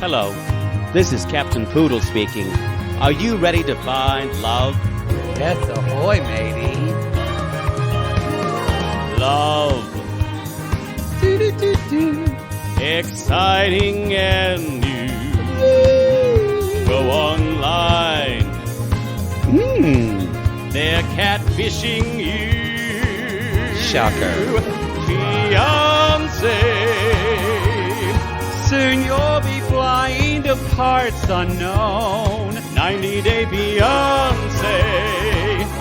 Hello, this is Captain Poodle speaking. Are you ready to find love? Yes, ahoy, matey. Love. Exciting and new. Go online. They're catfishing you. Shocker. Fiancé. Soon you'll be flying to parts unknown. 90-day fiancé.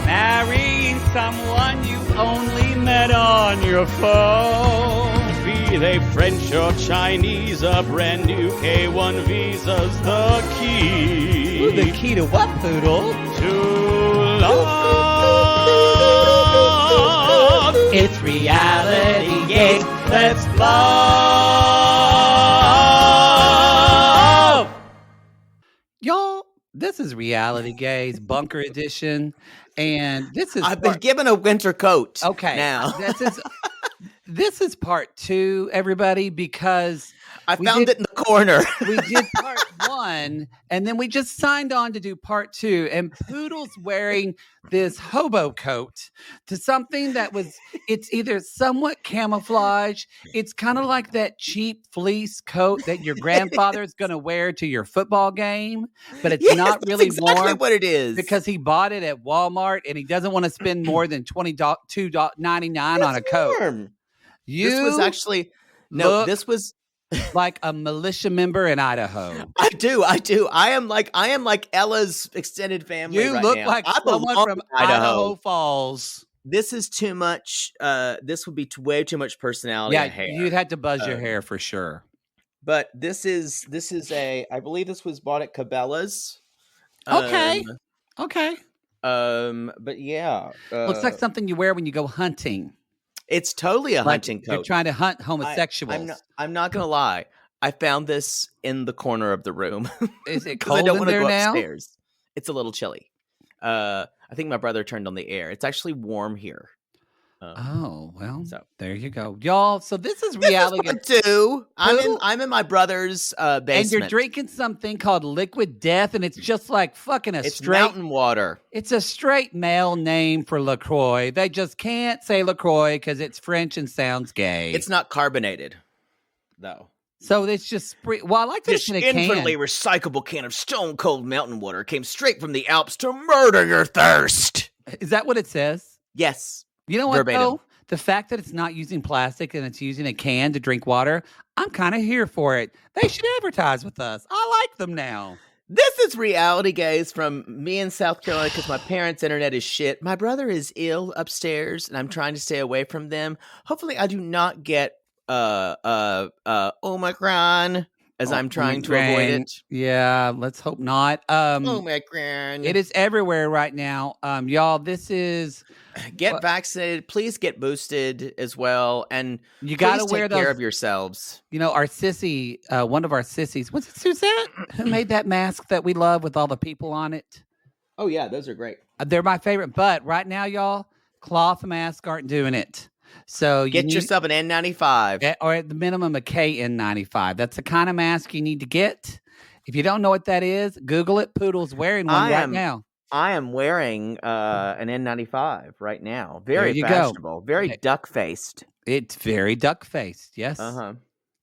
Marrying someone you only met on your phone. Be they French or Chinese, a brand new K1 visa's the key. Ooh, the key to what, Poodle? To love. It's reality gaze. Let's love. Y'all, this is Reality Gaze Bunker Edition, and this is I've been given a winter coat. okay. Now This is part 2, everybody, because I found it in the corner. we did part 1, and then we just signed on to do part 2. And Poodle's wearing this hobo coat to something that it's either somewhat camouflage. It's kind of like that cheap fleece coat that your grandfather is going to wear to your football game, but it's not really that's exactly warm what it is. because he bought it at Walmart and he doesn't want to spend more than $22.99 on a coat. Warm. You This was actually look this was like a militia member in Idaho. I do. I am like Ella's extended family. You right look now. like I someone belong from in Idaho Falls. This is too much. This would be way too much personality. Yeah, and hair. you'd have to buzz your hair for sure. But this is a. I believe this was bought at Cabela's. Okay. Okay. But yeah, Looks like something you wear when you go hunting. it's totally a Like hunting you're coat. trying to hunt homosexuals. I'm not gonna lie. I found this in the corner of the room. Is it 'Cause I cold don't in want to there go now? upstairs. It's a little chilly. I think my brother turned on the air. It's actually warm here. Oh, well, So. there you go. Y'all, so this is This is reality. what I do. Poodle? I'm in my brother's basement. And you're drinking something called liquid death, and it's just like fucking It's straight mountain water. It's a straight male name for LaCroix. They just can't say LaCroix because it's French and sounds gay. It's not carbonated, though. So it's just well, I like This this in a can. infinitely recyclable can of stone cold mountain water came straight from the Alps to murder your thirst. Is that what it says? Yes. You know what Verbatim. though? The fact that it's not using plastic and it's using a can to drink water, I'm kind of here for it. They should advertise with us. I like them now. This is Reality Gaze from me in South Carolina because my parents' internet is shit. My brother is ill upstairs, and I'm trying to stay away from them. Hopefully, I do not get Omicron as I'm trying to avoid it. Yeah, let's hope not. Omicron. It is everywhere right now. Y'all, this is Get vaccinated. Please get boosted as well, and you got to please wear take those. care of yourselves. You know, our sissy, one of our sissies, was it Suzette who made that mask that we love with all the people on it? Oh yeah, those are great. They're my favorite. But right now, y'all, cloth masks aren't doing it. So you Get need, yourself an N95. or at the minimum, a KN95. That's the kind of mask you need to get. If you don't know what that is, Google it. Poodle's wearing one right now. I am wearing an N95 right now. Very There you go. fashionable. Very Okay. duck-faced. It's very duck-faced. Yes. Uh-huh.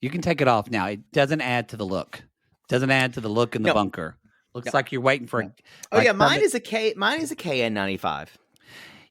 You can take it off now. It doesn't add to the look. Doesn't add to the look in the No. bunker. Looks No. like you're waiting for. Oh like yeah, mine something- is a KN95.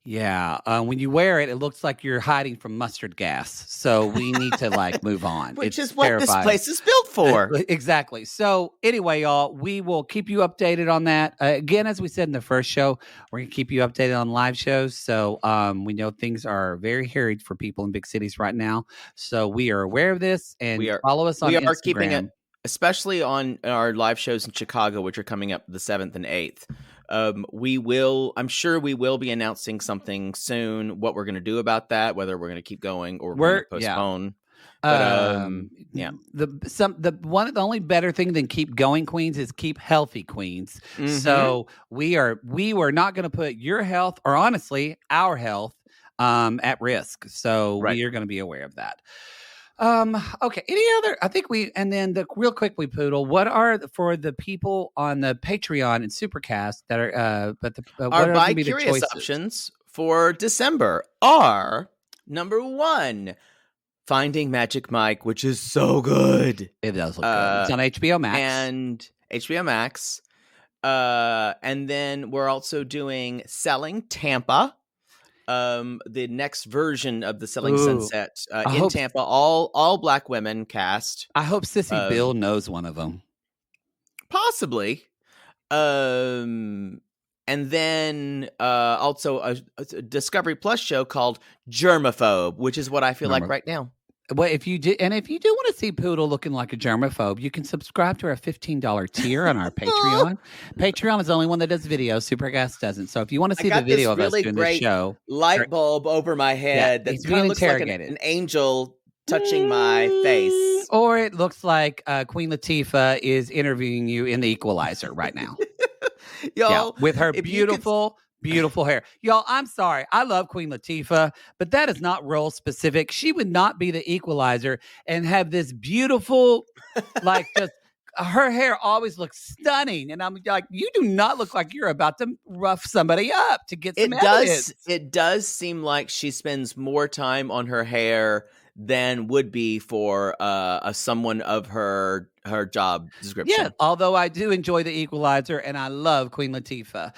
Yeah, when you wear it, it looks like you're hiding from mustard gas. So we need to like move on. Which It's is what terrifying. this place is built for. Exactly. So anyway, y'all, we will keep you updated on that. Again, as we said in the first show, we're gonna keep you updated on live shows. So we know things are very harried for people in big cities right now. So we are aware of this, and follow us on We Instagram. are keeping it, especially on our live shows in Chicago, which are coming up the 7th and 8th. I'm sure we will be announcing something soon, what we're going to do about that, whether we're going to keep going or we're going to postpone. But, yeah. The only better thing than keep going, Queens, is keep healthy, Queens. Mhm. So we were not going to put your health, or honestly our health, at risk. So we are going to be aware of that. Okay. Any other? I think and then real quick, we poodle. What are for the people on the Patreon and Supercast that are, what Our are going to be the bi-curious choices? options for December are number 1, Finding Magic Mike, which is so good. It does look good. It's on HBO Max. And HBO Max. And then we're also doing Selling Tampa. The next version of the Selling Sunset in Tampa, all Black women cast. I hope Sissy Bill knows one of them. Possibly. And then also a Discovery Plus show called Germaphobe, which is what I feel like right now. Well, if you do want to see Poodle looking like a germaphobe, you can subscribe to our $15 tier on our Patreon. Patreon is the only one that does video. Supercast doesn't. So if you want to see the video of us doing this show, light bulb over my head that kind of looks like an angel touching my face, or it looks like Queen Latifah is interviewing you in The Equalizer right now, y'all, with her beautiful hair. Y'all, I'm sorry. I love Queen Latifah, but that is not role specific. She would not be the Equalizer and have this beautiful, like, just her hair always looks stunning. And I'm like, you do not look like you're about to rough somebody up to get some evidence. It does seem like she spends more time on her hair than would be for someone of her job description. Yeah, although I do enjoy The Equalizer and I love Queen Latifah.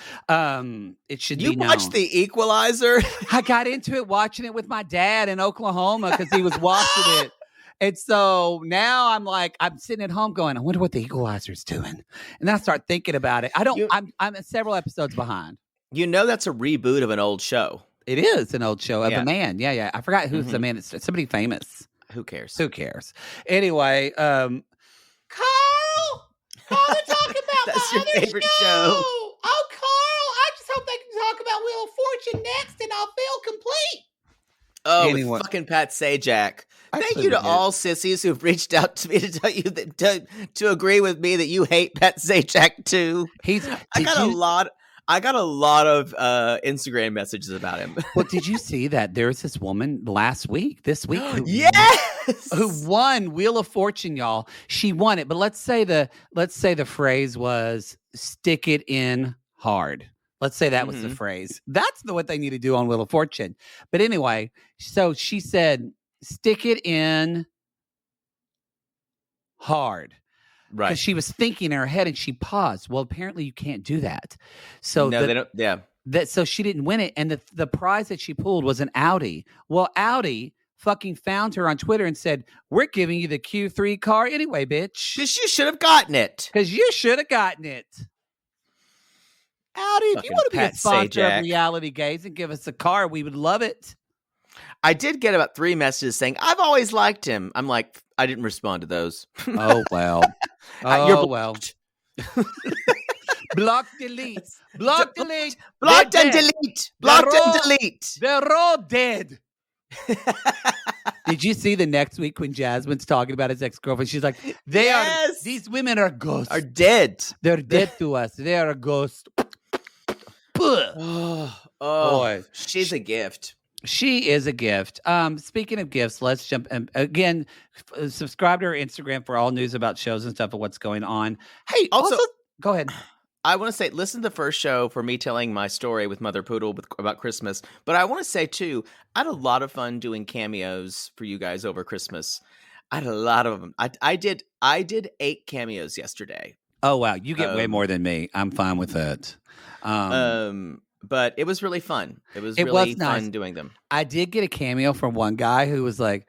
It should be known. You watched The Equalizer? I got into it watching it with my dad in Oklahoma because he was watching it. And so now I'm sitting at home going, I wonder what The Equalizer's doing. And then I start thinking about it. I'm several episodes behind. You know that's a reboot of an old show. It is an old show of a man. Yeah. I forgot who's the man. It's somebody famous. Who cares? Anyway, Carl, they're talking about that's my your other favorite show. Oh, Carl, I just hope they can talk about Wheel of Fortune next and I'll feel complete. Oh, with fucking Pat Sajak. Thank you to all sissies who've reached out to me to tell you that to agree with me that you hate Pat Sajak too. I got a lot of Instagram messages about him. Well, did you see that there was this woman this week? Who won Wheel of Fortune, y'all? She won it, but let's say the phrase was "stick it in hard." Let's say that was the phrase. That's what they need to do on Wheel of Fortune. But anyway, so she said, "Stick it in hard." Right. Because she was thinking in her head and she paused. Well, apparently you can't do that. So they don't. Yeah. So she didn't win it. And the prize that she pulled was an Audi. Well, Audi fucking found her on Twitter and said, "We're giving you the Q3 car anyway, bitch. Because you should have gotten it. Audi, if you want to be a sponsor of Reality Gaze and give us a car, we would love it. I did get about 3 messages saying, I've always liked him. I'm like, I didn't respond to those. Oh, well. You're blocked. Block, delete. Block, delete. Blocked and delete. Blocked and delete. They're all dead. Did you see the next week when Jasmine's talking about his ex-girlfriend? She's like, these women are ghosts. Are dead. They're dead to us. They are a ghost. Boy. She's a gift. She is a gift. Speaking of gifts, let's jump again. Subscribe to our Instagram for all news about shows and stuff and what's going on. Hey, also go ahead. I want to say, listen to the first show for me telling my story with Mother Poodle about Christmas. But I want to say, too, I had a lot of fun doing cameos for you guys over Christmas. I had a lot of them. I did 8 cameos yesterday. Oh, wow. You get way more than me. I'm fine with that. But it was really fun. It was really fun doing them. I did get a cameo from one guy who was like,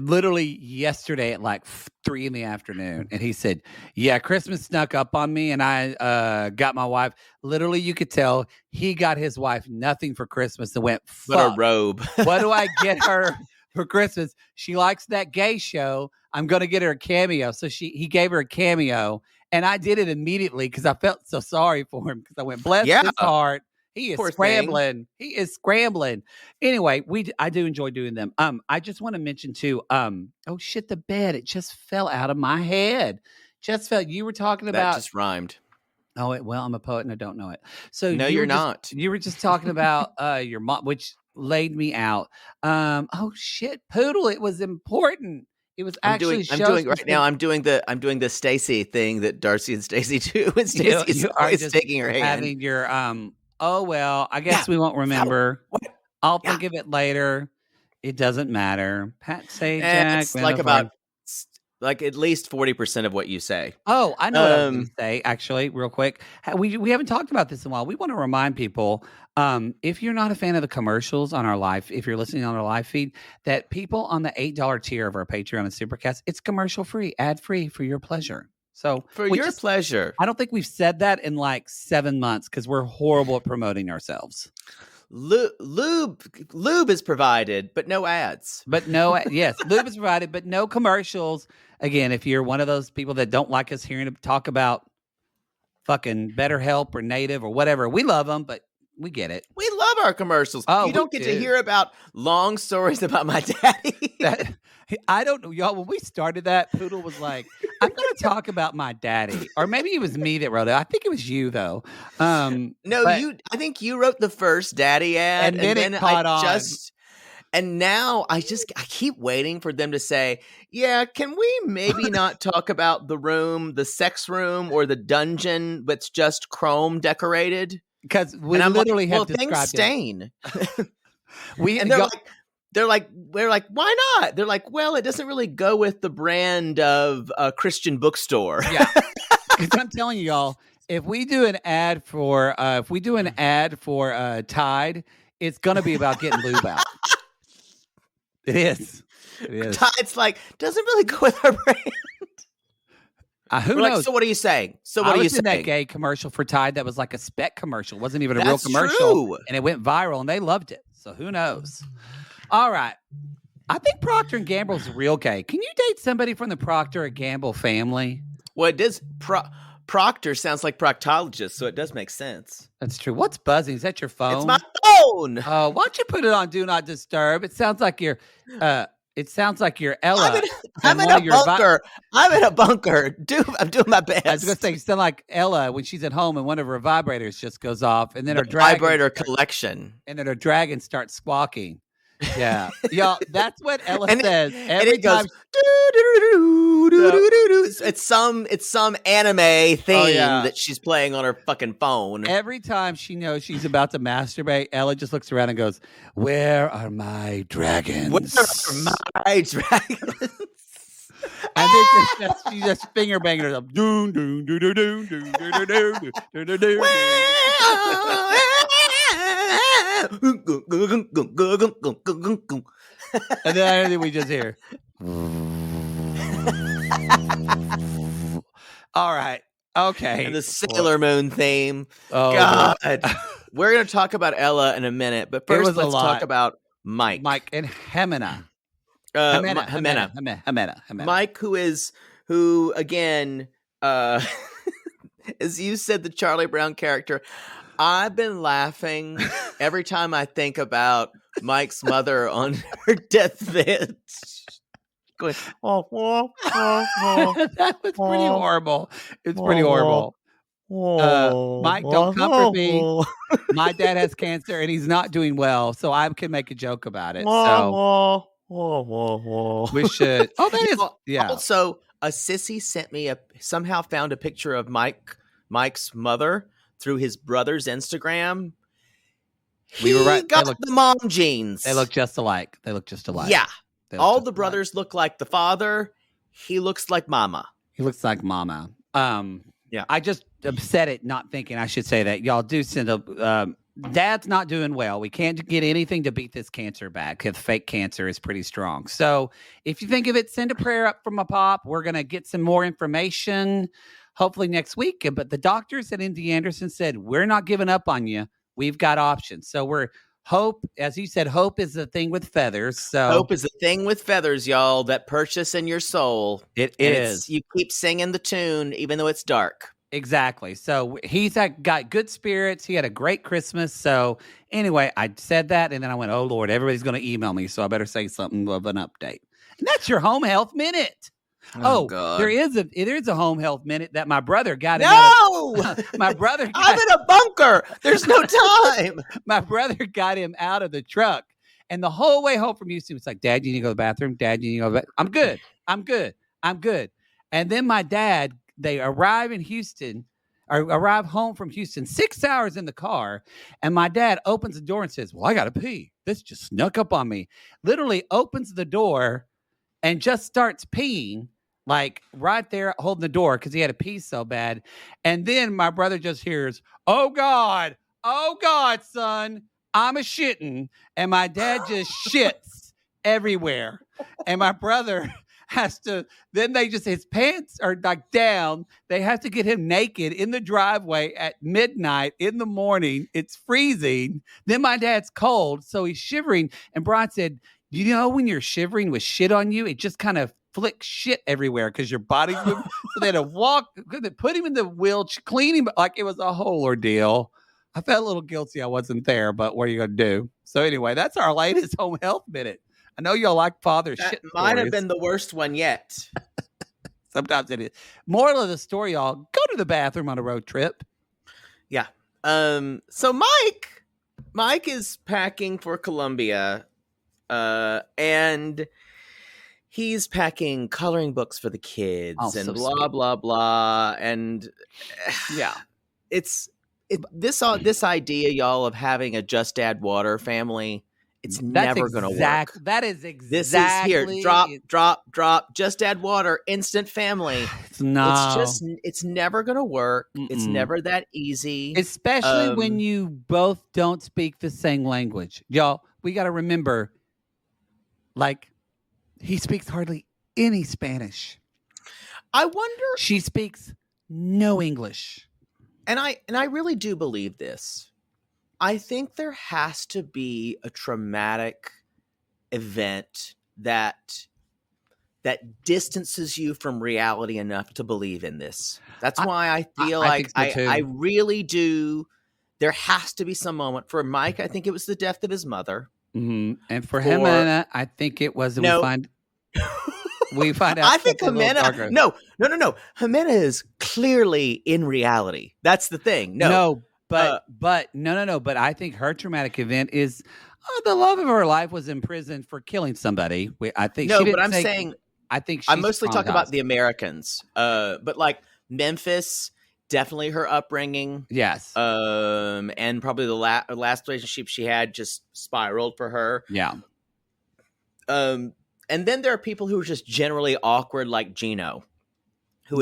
literally yesterday at like 3 p.m. And he said, yeah, Christmas snuck up on me and I got my wife. Literally, you could tell he got his wife nothing for Christmas and went, fuck. But a robe. What do I get her for Christmas? She likes that gay show. I'm going to get her a cameo. So he gave her a cameo. And I did it immediately because I felt so sorry for him because I went, bless his heart. He is scrambling. He is scrambling. Anyway, I do enjoy doing them. I just want to mention too. Oh shit, the bed. It just fell out of my head. Just fell. You were talking about. That just rhymed. Oh well, I'm a poet and I don't know it. So no, you're not. You were just talking about your mom, which laid me out. Oh shit, Poodle. It was important. It was I'm actually doing right now. I'm doing the Stacy thing that Darcy and Stacy do. And Stacy's always taking her hand. Having your oh well, I guess we won't remember. What? I'll think of it later. It doesn't matter. Pat Sajak. It's like about at least 40% of what you say. Oh, I know what I was going to say, actually, real quick. We haven't talked about this in a while. We want to remind people, if you're not a fan of the commercials on our live, if you're listening on our live feed, that people on the $8 tier of our Patreon and Supercast, it's commercial free, ad free for your pleasure. So for your pleasure. I don't think we've said that in like 7 months because we're horrible at promoting ourselves. Lube is provided, but no ads. Lube is provided, but no commercials. Again, if you're one of those people that don't like us hearing talk about fucking BetterHelp or Native or whatever, we love them, but we get it. We love our commercials. Oh, you don't get to hear about long stories about my daddy. I don't know, y'all. When we started that, Poodle was like, I'm going to talk about my daddy. Or maybe it was me that wrote it. I think it was you, though. I think you wrote the first daddy ad. And then it caught on. And now I keep waiting for them to say, yeah, can we maybe not talk about the room, the sex room, or the dungeon that's just chrome decorated? Because we literally have described things stain. They're like, we're like, why not? They're like, well, it doesn't really go with the brand of a Christian bookstore. Yeah, because I'm telling you, y'all, if we do an ad for Tide, it's gonna be about getting lube out. It is. Tide's like doesn't really go with our brand. Who knows? Like, so what are you saying? I was in that gay commercial for Tide that was like a spec commercial. It wasn't even a real commercial. True. And it went viral and they loved it. So who knows? All right. I think Procter & Gamble's real gay. Can you date somebody from the Procter & Gamble family? Well, it does. Proctor sounds like proctologist, so it does make sense. That's true. What's buzzing? Is that your phone? It's my phone. Oh, why don't you put it on Do Not Disturb? It sounds like you're Ella. I'm in a bunker. I'm in a bunker. I'm doing my best. I was going to say, you sound like Ella when she's at home and one of her vibrators just goes off. And then her vibrator collection. And then her dragon starts squawking. Yeah. Y'all, that's what Ella says. Every time. It's some anime theme that she's playing on her fucking phone. Every time she knows she's about to masturbate, Ella just looks around and goes, "Where are my dragons? Where are my dragons?" And then she just finger banging herself. Doon, doon, doon, doon, doon, doon, doon, doon, doon, doon, doon. And then we just hear. All right. Okay. And the Sailor Moon theme. Oh, God. We're going to talk about Ella in a minute, but first let's talk about Mike. Mike and Ximena. Ximena. Mike, who again, as you said, the Charlie Brown character. I've been laughing every time I think about Mike's mother on her deathbed. Going, that was pretty horrible. It's pretty horrible. Mike, don't comfort me. My dad has cancer and he's not doing well, so I can make a joke about it. So we should. Oh, that is. Yeah. Also, a sissy sent me somehow found a picture of Mike's mother through his brother's Instagram. We were right. Got the mom genes. They look just alike. Yeah. All the brothers look like the father. He looks like mama. Yeah. I just said it not thinking I should say that. Y'all do send a dad's not doing well. We can't get anything to beat this cancer back because fake cancer is pretty strong. So if you think of it, send a prayer up from a pop. We're going to get some more information hopefully next week. But the doctors at MD Anderson said, we're not giving up on you. We've got options. So hope, as you said, hope is the thing with feathers. So hope is the thing with feathers, y'all, that purchase in your soul. It is. You keep singing the tune, even though it's dark. Exactly. So he's got good spirits. He had a great Christmas. So anyway, I said that, and then I went, oh, Lord, everybody's going to email me, so I better say something of an update. And that's your home health minute. Oh, God. There is a home health minute that my brother got. My brother. I'm in a bunker. There's no time. My brother got him out of the truck, and the whole way home from Houston was like, "Dad, you need to go to the bathroom. Dad, you need to go to the bathroom. I'm good. I'm good. I'm good. And then my dad, they arrive in Houston, or arrive home from Houston, 6 hours in the car. And my dad opens the door and says, well, I got to pee. This just snuck up on me. Literally opens the door and just starts peeing, like right there holding the door because he had to pee so bad. And then my brother just hears, oh God, son, I'm a shitting. And my dad just shits everywhere. And my brother has to, then his pants are like down. They have to get him naked in the driveway at midnight in the morning. It's freezing. Then my dad's cold, so he's shivering. And Brian said, you know, when you're shivering with shit on you, it just kind of flicks shit everywhere because your body's moving. So they had to put him in the wheelchair, clean him, like it was a whole ordeal. I felt a little guilty I wasn't there, but what are you going to do? So anyway, that's our latest home health minute. I know y'all like father shit. Might have been the worst one yet. Sometimes it is. Moral of the story, y'all, go to the bathroom on a road trip. Yeah. So Mike is packing for Colombia, and he's packing coloring books for the kids and so blah, sweet. blah, blah. And yeah, this idea, y'all, of having a Just Add Water family. It's never going to work. That is exactly. This is here. Drop. Just add water. Instant family. It's never going to work. Mm-mm. It's never that easy. Especially when you both don't speak the same language. Y'all, we got to remember, like, he speaks hardly any Spanish. I wonder. She speaks no English. And I really do believe this. I think there has to be a traumatic event that distances you from reality enough to believe in this. That's why I feel I really do. There has to be some moment. For Mike, I think it was the death of his mother. Mm-hmm. And for Ximena, I think it was. We find out. I think Ximena. No. Ximena is clearly in reality. That's the thing. No. But no. But I think her traumatic event is the love of her life was imprisoned for killing somebody. I think. No, but I'm saying. I think I'm mostly talking about the Americans. But like Memphis, definitely her upbringing. Yes. And probably the last relationship she had just spiraled for her. Yeah. And then there are people who are just generally awkward, like Gino, who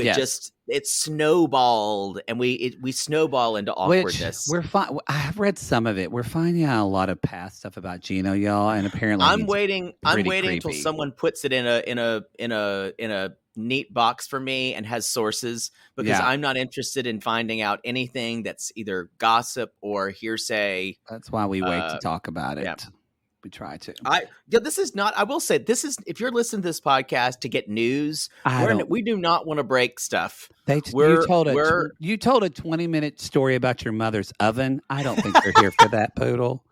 it snowballed, and we snowball into awkwardness. We're fine. I've read some of it. We're finding out a lot of past stuff about Gino, y'all, and apparently I'm waiting creepy. Until someone puts it in a neat box for me and has sources, because I'm not interested in finding out anything that's either gossip or hearsay. That's why we wait to talk about it. Yeah. We try to. This is not. I will say this is. If you're listening to this podcast to get news, we do not want to break stuff. You told a 20-minute story about your mother's oven. I don't think they're here for that, Poodle.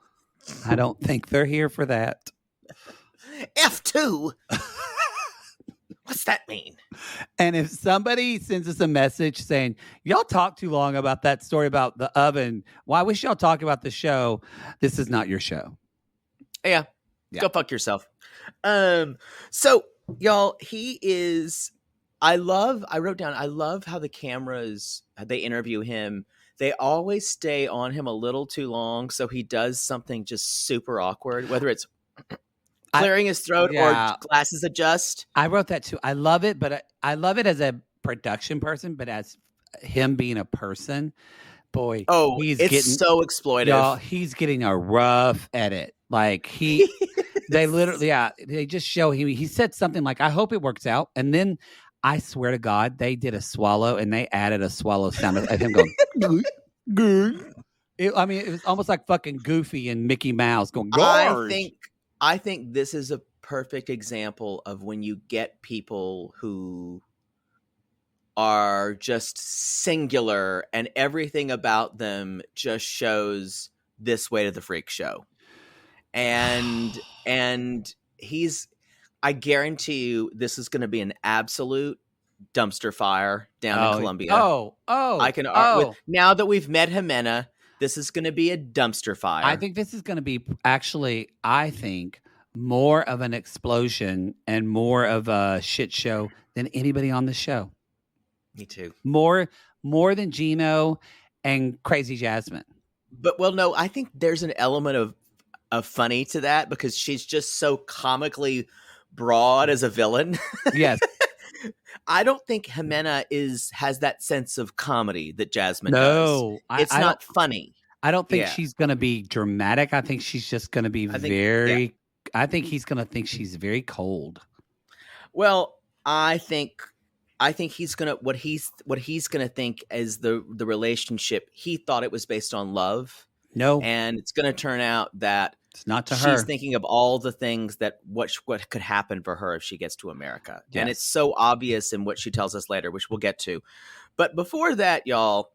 I don't think they're here for that. F2. What's that mean? And if somebody sends us a message saying, y'all talk too long about that story about the oven, well, I wish y'all talk about the show. This is not your show. Yeah. Go fuck yourself. So y'all, he is, I wrote down, I love how the cameras, they interview him. They always stay on him a little too long. So he does something just super awkward, whether it's clearing his throat or glasses adjust. I wrote that too. I love it, but I love it as a production person, but as him being a person, boy, it's so exploitive. Y'all, he's getting a rough edit. Like they literally, they just show him. He said something like, I hope it works out. And then I swear to God, they did a swallow and they added a swallow sound of him going, good. It was almost like fucking Goofy and Mickey Mouse going, Garge. I think this is a perfect example of when you get people who are just singular and everything about them just shows this way to the freak show. And I guarantee you this is going to be an absolute dumpster fire down in Colombia. Now that we've met Ximena, this is going to be a dumpster fire. I think this is going to be more of an explosion and more of a shit show than anybody on the show. Me too. More than Gino and Crazy Jasmine. But no, I think there's an element of funny to that because she's just so comically broad as a villain. Yes. I don't think Ximena has that sense of comedy that Jasmine does. No, It's not funny. I don't think Yeah. she's going to be dramatic. I think she's just going to be I think he's going to think she's very cold. Well, I think he's gonna what he's gonna think is the relationship. He thought it was based on love. No, And it's gonna turn out that it's not to her. she's thinking of all the things that what could happen for her if she gets to America. Yes. And it's so obvious in what she tells us later, which we'll get to. But before that, y'all,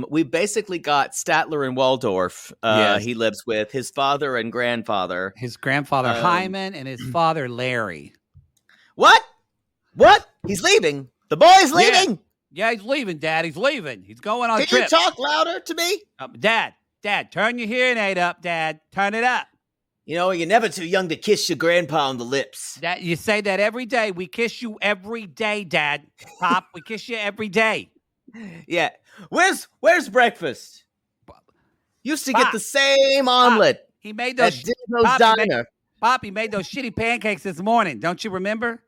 we basically got Statler and Waldorf. Yes. He lives with his father and grandfather. His grandfather Hyman and his father Larry. What? He's leaving. The boy's leaving. Yeah, he's leaving, Dad. He's leaving. He's going on a Can trip. you talk louder to me? Dad, turn your hearing aid up, Dad. Turn it up. You know, you're never too young to kiss your grandpa on the lips. That you say that every day. We kiss you every day, Dad. Pop, we kiss you every day. Yeah. Where's breakfast? Used to get Pop. the same omelet He made at those. Dino's Diner. Poppy made those shitty pancakes this morning. Don't you remember?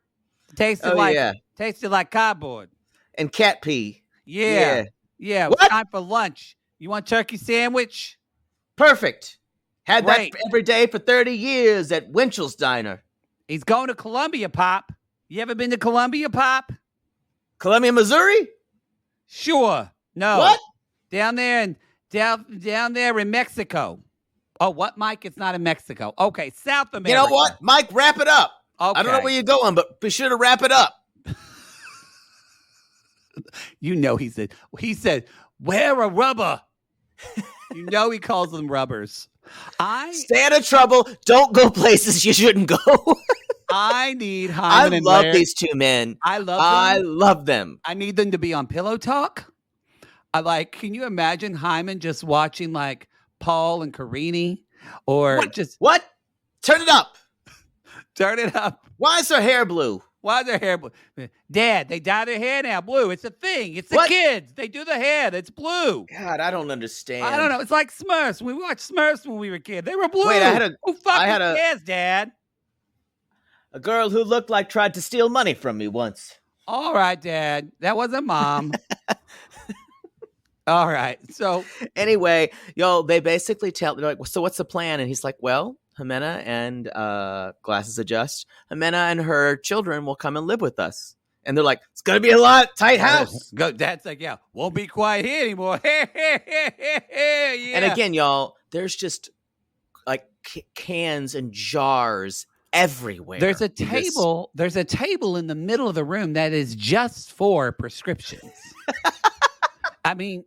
Tasted Oh, tasted like cardboard. And cat pee. Yeah. What? Time for lunch. You want turkey sandwich? Perfect. Had Great. that every day for 30 years at Winchell's Diner. He's going to Colombia, Pop. You ever been to Colombia, Pop? Columbia, Missouri? Sure. No. What? Down there in Mexico. Oh, what, Mike? It's not in Mexico. Okay, South America. You know what? Mike, wrap it up. Okay. I don't know where you're going, but be sure to wrap it up. You know he said, wear a rubber. You know he calls them rubbers. Stay out of trouble. Don't go places you shouldn't go. I need I Hyman and love Larry. these two men. I love them. I need them to be on Pillow Talk. Can you imagine Hyman just watching like Paul and Carini or What? Turn it up. Turn it up. Why is her hair blue? Why is their hair blue? Dad, they dye their hair now blue. It's a thing. It's the What? kids. They do the hair. That's blue. God, I don't understand. I don't know. It's like Smurfs. We watched Smurfs when we were kids. They were blue. Wait, Who fucking cares, Dad? A girl who looked like tried to steal money from me once. All right, Dad. That wasn't Mom. All right. So anyway, y'all, they basically they're like, so what's the plan? And he's like, well, Ximena and glasses adjust. Ximena and her children will come and live with us. And they're like, it's gonna be a tight house. Dad's like, yeah, won't be quiet here anymore. Yeah. And again, y'all, there's just like cans and jars everywhere. There's a table. There's a table in the middle of the room that is just for prescriptions. I mean,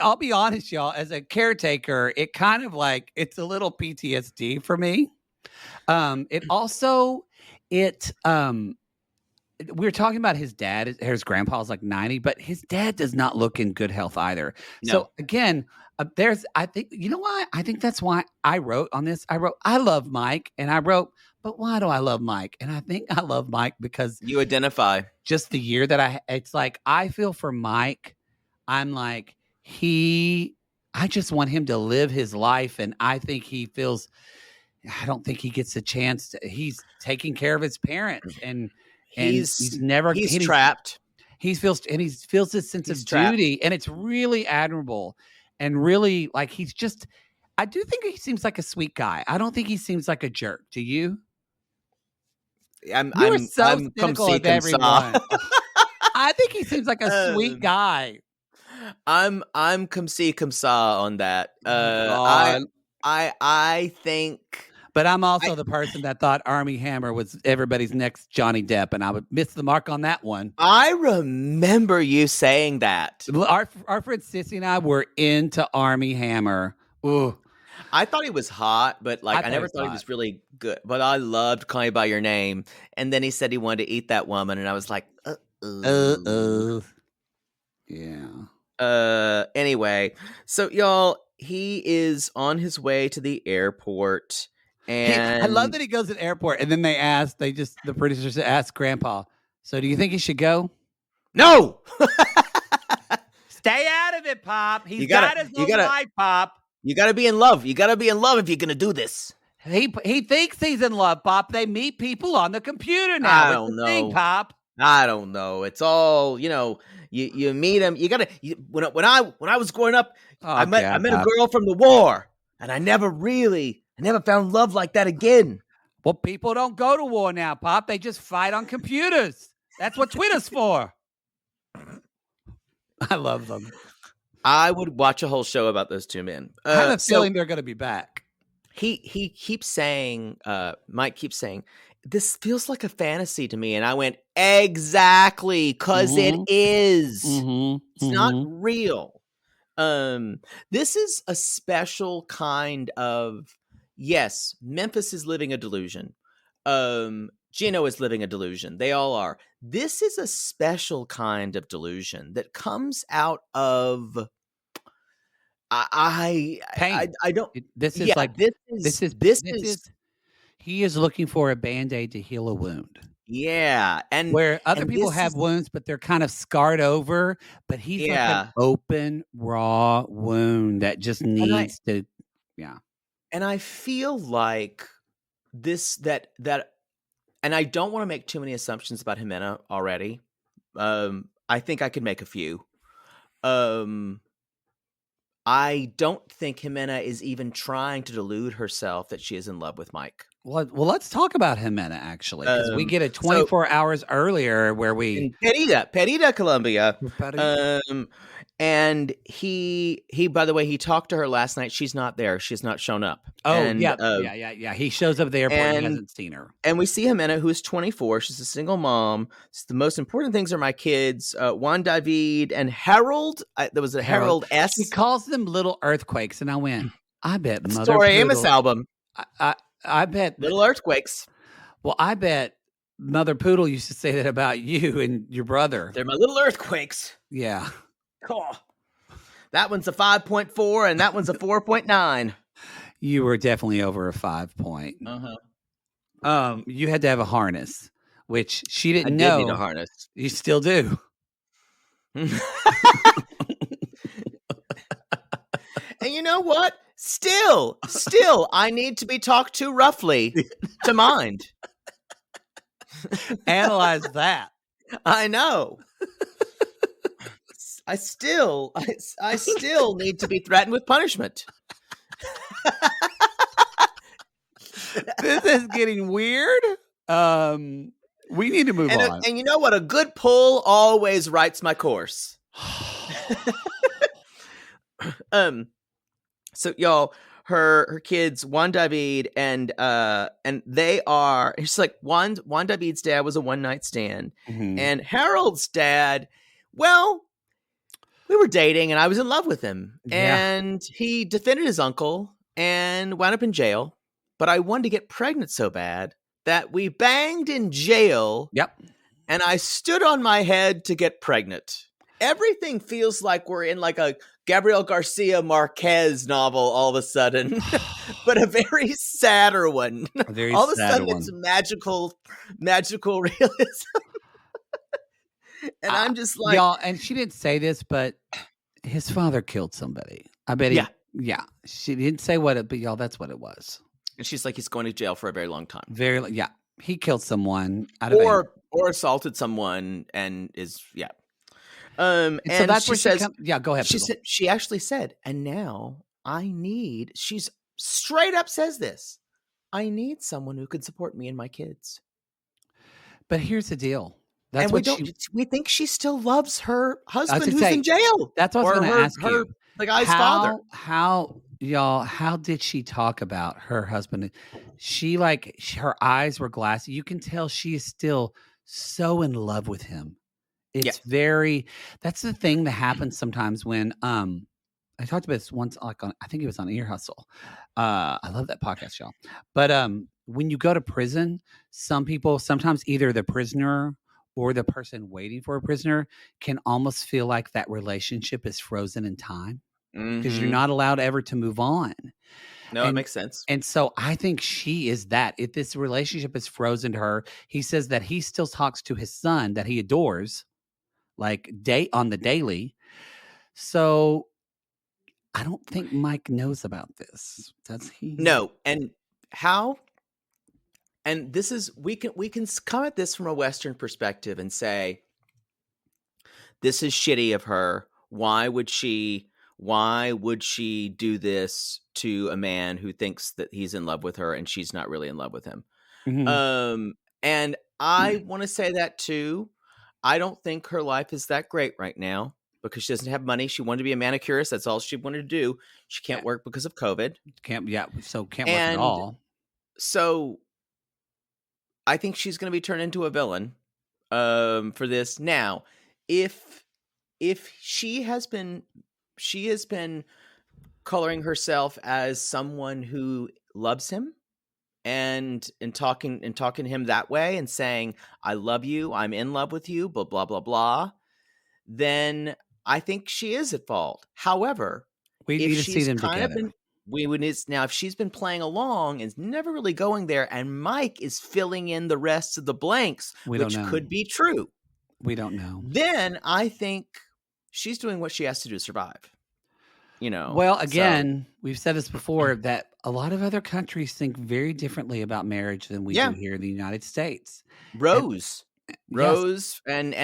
I'll be honest, y'all, as a caretaker, it kind of like, it's a little PTSD for me. We were talking about his dad. His grandpa's like 90, but his dad does not look in good health either. No. So again, I think, you know why? I think that's why I wrote on this. I wrote, I love Mike. And I wrote, but why do I love Mike? And I think I love Mike because you identify just the year that it's like, I feel for Mike. I'm like, I just want him to live his life. And I think I don't think he gets a chance he's taking care of his parents and he's trapped. He feels this sense of duty, and it's really admirable and really like I do think he seems like a sweet guy. I don't think he seems like a jerk. Do you? I'm cynical of everyone. I think he seems like a sweet guy. I'm come see, come saw on that. I think. But I'm also the person that thought Armie Hammer was everybody's next Johnny Depp, and I would miss the mark on that one. I remember you saying that. Our friend Sissy and I were into Armie Hammer. Ooh. I thought he was hot, but I never thought he was really good. But I loved Call Me By Your Name. And then he said he wanted to eat that woman, and I was like, yeah. Anyway, so y'all, he is on his way to the airport. I love that he goes to the airport and then the producers ask Grandpa, so do you think he should go? No. Stay out of it, Pop. He's got his little life, Pop. You got to be in love. You got to be in love if you're going to do this. He thinks he's in love, Pop. They meet people on the computer now. I don't know. Thing, Pop. I don't know. It's all, you meet him. You got to, when I was growing up, I met a girl from the war, and I never found love like that again. Well, people don't go to war now, Pop. They just fight on computers. That's what Twitter's for. I love them. I would watch a whole show about those two men. I have a feeling they're going to be back. He keeps saying, Mike keeps saying, this feels like a fantasy to me. And I went, exactly, because it is. It's not real. This is a special kind of, yes, Memphis is living a delusion. Gino is living a delusion. They all are. This is a special kind of delusion that comes out of pain. I don't. This is he is looking for a Band-Aid to heal a wound. Yeah, and where other people have wounds, but they're kind of scarred over. But he's like an open, raw wound that just needs to. Yeah, and I feel like that. And I don't want to make too many assumptions about Ximena already. I think I could make a few. I don't think Ximena is even trying to delude herself that she is in love with Mike. Well, let's talk about Ximena, actually, because we get it 24 hours earlier where we... Perida, Colombia. And he, by the way, he talked to her last night. She's not there. She's not shown up. Oh, and, yeah. He shows up at the airport and he hasn't seen her. And we see Ximena, who is 24. She's a single mom. The most important things are my kids, Juan David and Harold. There was a Harold S. He calls them little earthquakes. And I went, I bet Mother Story Amos album. I bet. Little earthquakes. Well, I bet Mother Poodle used to say that about you and your brother. They're my little earthquakes. Yeah. Cool. That one's a 5.4 and that one's a 4.9. You were definitely over a 5 point. You had to have a harness, which she didn't know. I did need a harness. You still do. And you know what? Still, I need to be talked to roughly to mind. Analyze that. I know. I still need to be threatened with punishment. This is getting weird. We need to move on. And you know what? A good pull always rights my course. So y'all, her kids, Juan David, and they are. It's like Juan David's dad was a one-night stand, and Harold's dad, well, we were dating, and I was in love with him, and he defended his uncle and wound up in jail. But I wanted to get pregnant so bad that we banged in jail. Yep. And I stood on my head to get pregnant. Everything feels like we're in like a Gabriel Garcia Marquez novel all of a sudden, but a very sadder one. All of a sudden it's magical realism. And I'm just like, y'all, and she didn't say this, but his father killed somebody. I bet yeah. She didn't say what it, but y'all, that's what it was. And she's like, he's going to jail for a very long time. He killed someone or assaulted someone and is and so that's what she says. Go ahead. She actually said, and now she's straight up says this. I need someone who can support me and my kids. But here's the deal. That's we think she still loves her husband who's in jail. That's what I was going to ask you. The guy's father. How did she talk about her husband? She her eyes were glassy. You can tell she is still so in love with him. It's that's the thing that happens sometimes when I talked about this once, I think it was on Ear Hustle. I love that podcast, y'all. But when you go to prison, sometimes either the prisoner or the person waiting for a prisoner can almost feel like that relationship is frozen in time because you're not allowed ever to move on. No, it makes sense. And so I think she is that. If this relationship is frozen to her, he says that he still talks to his son that he adores, like on the daily. So I don't think Mike knows about this. Does he? No. And how? And this is we can come at this from a Western perspective and say, this is shitty of her. Why would she do this to a man who thinks that he's in love with her and she's not really in love with him? Mhm. And I want to say that too. I don't think her life is that great right now because she doesn't have money. She wanted to be a manicurist. That's all she wanted to do. She can't work because of COVID. Can't work at all. So I think she's going to be turned into a villain for this. Now, if she has been coloring herself as someone who loves him and talking to him that way and saying, I love you, I'm in love with you, blah, blah, blah, blah, then I think she is at fault. However, we need to see them together. Now, if she's been playing along and never really going there, and Mike is filling in the rest of the blanks, which could be true. We don't know. Then I think she's doing what she has to do to survive. Well, again, we've said this before that a lot of other countries think very differently about marriage than we do here in the United States. Rose, and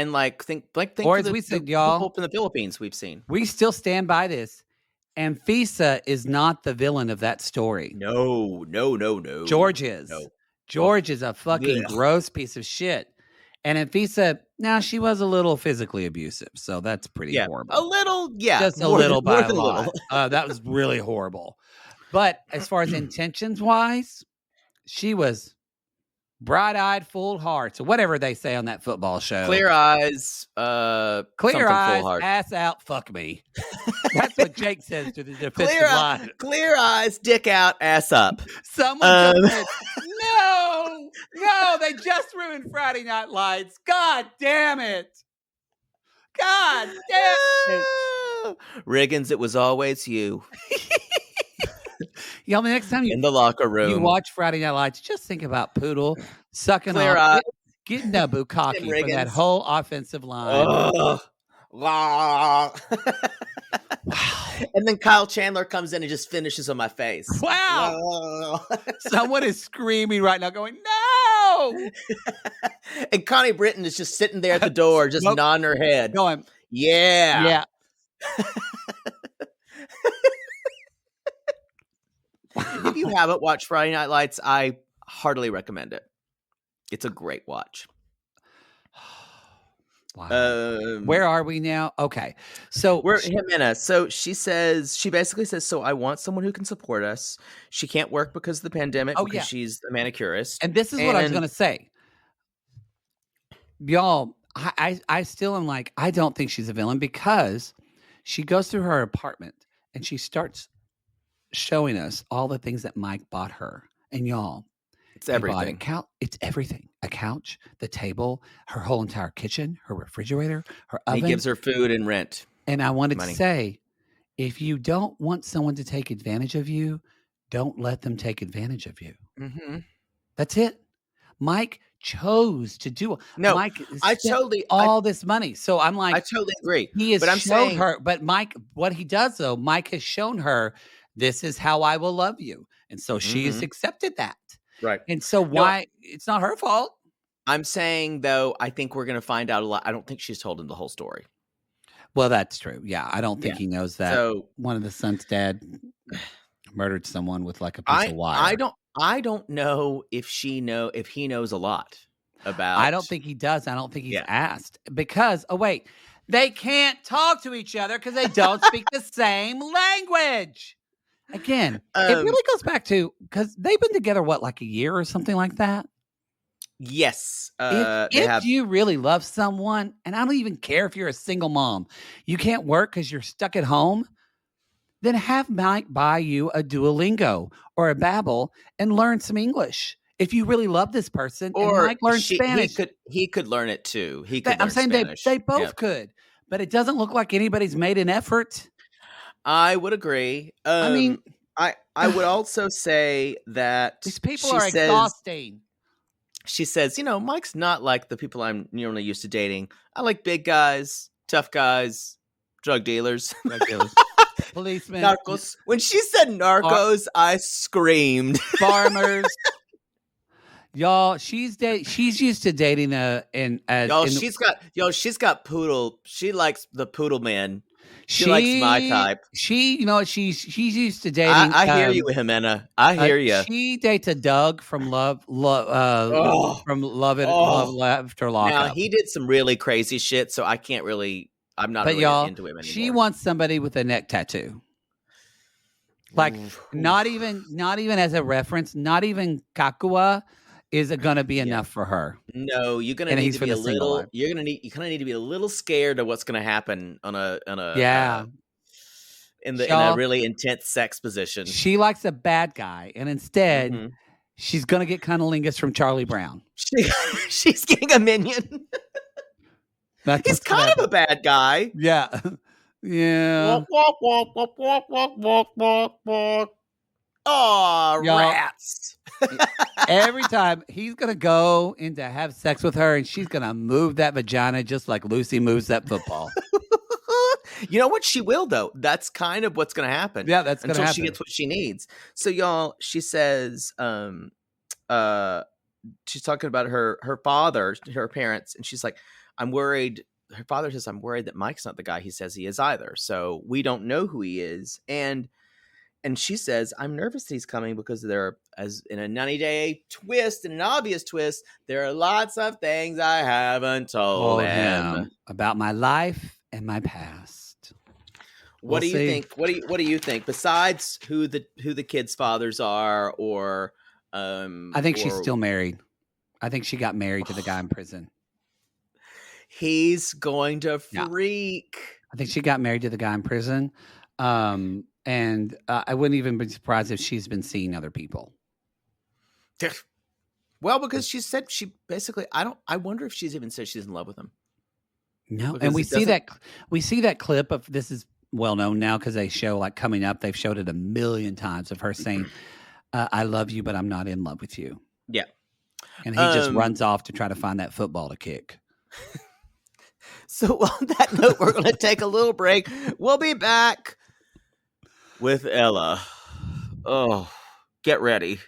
think or as we said, y'all, people in the Philippines we've seen. We still stand by this. And FISA is not the villain of that story. No. George is. No. George is a fucking gross piece of shit. And in FISA, now she was a little physically abusive, so that's pretty horrible. A little, just a little by a lot. That was really horrible. But as far as intentions wise, she was bright-eyed, full hearts, or whatever they say on that football show. Clear eyes, clear eyes, ass out, fuck me. That's what Jake says to the defensive line. Clear eyes, dick out, ass up. Someone just said, no, they just ruined Friday Night Lights. God damn it. God damn it. Riggins, it was always you. Y'all, the next time in the locker room you watch Friday Night Lights, just think about Poodle sucking off, getting a bukkake for that whole offensive line. Wow. And then Kyle Chandler comes in and just finishes on my face. Wow. Someone is screaming right now going, no. And Connie Britton is just sitting there at the door, just nodding her head. Going, yeah. If you haven't watched Friday Night Lights, I heartily recommend it. It's a great watch. Wow. Where are we now? Okay. So we're Ximena. So she basically says, so I want someone who can support us. She can't work because of the pandemic because she's a manicurist. And this is what I was going to say. Y'all, I still am like, I don't think she's a villain because she goes through her apartment and she starts showing us all the things that Mike bought her. And y'all, it's everything. It's everything. A couch, the table, her whole entire kitchen, her refrigerator, her oven. He gives her food and rent. And I wanted to say, if you don't want someone to take advantage of you, don't let them take advantage of you. Mm-hmm. That's it. Mike chose to do it. No, Mike all this money. So I'm like, I totally agree. He has shown her, but Mike, what he does though, Mike has shown her, this is how I will love you. And so she has accepted that. Right. And so it's not her fault. I'm saying though, I think we're going to find out a lot. I don't think she's told him the whole story. Well, that's true. Yeah. I don't think he knows that one of the son's dad murdered someone with like a piece of wire. I don't know if he knows a lot about. I don't think he does. I don't think he's asked because, they can't talk to each other because they don't speak the same language. Again, it really goes back to because they've been together, like a year or something like that? Yes. If you really love someone, and I don't even care if you're a single mom, you can't work because you're stuck at home, then have Mike buy you a Duolingo or a Babbel and learn some English. If you really love this person, or and Mike learns Spanish. He could learn it too. I'm saying they both could, but it doesn't look like anybody's made an effort. I would agree. I would also say that These people are exhausting. She says, Mike's not like the people I'm normally used to dating. I like big guys, tough guys, drug dealers. Policemen. Narcos. When she said narcos, I screamed. Farmers. Y'all, she's used to dating she's got poodle. She likes the poodle man. She likes my type. She's used to dating. I hear you, Ximena. I hear you. She dates a Doug from Love After Lockup. Now he did some really crazy shit, so I can't really. I'm not really into him anymore. She wants somebody with a neck tattoo. Like not even as a reference, not even Kakua is going to be enough for her. No, you're going to need to be a little. You kind of need to be a little scared of what's going to happen in a really intense sex position. She likes a bad guy, and instead, she's going to get cunnilingus from Charlie Brown. She's getting a minion. He's kind of a bad guy. Yeah. Yeah. Walk, walk, walk, walk, walk, walk, walk, walk. Oh, rats. Every time he's going to go in to have sex with her, and she's going to move that vagina just like Lucy moves that football. You know what? She will, though. That's kind of what's going to happen. Yeah, that's going to happen. Until she gets what she needs. So, y'all, she says, she's talking about her father, her parents, and she's like, I'm worried. Her father says, I'm worried that Mike's not the guy he says he is either. So we don't know who he is. And she says, I'm nervous that he's coming because there, as in a 90-day twist and an obvious twist, there are lots of things I haven't told him about my life and my past. What do you think? What do you think? Besides who the kids' fathers are, or I think she's still married. I think she got married to the guy in prison. He's going to freak. I think she got married to the guy in prison. And I wouldn't even be surprised if she's been seeing other people. Well, because she said she basically, I wonder if she's even said she's in love with him. No. Because and we see that clip of, this is well known now because they show like coming up, they've showed it 1 million times of her saying, I love you, but I'm not in love with you. Yeah. And he just runs off to try to find that football to kick. So on that note, we're going to take a little break. We'll be back with Ella. Oh, get ready.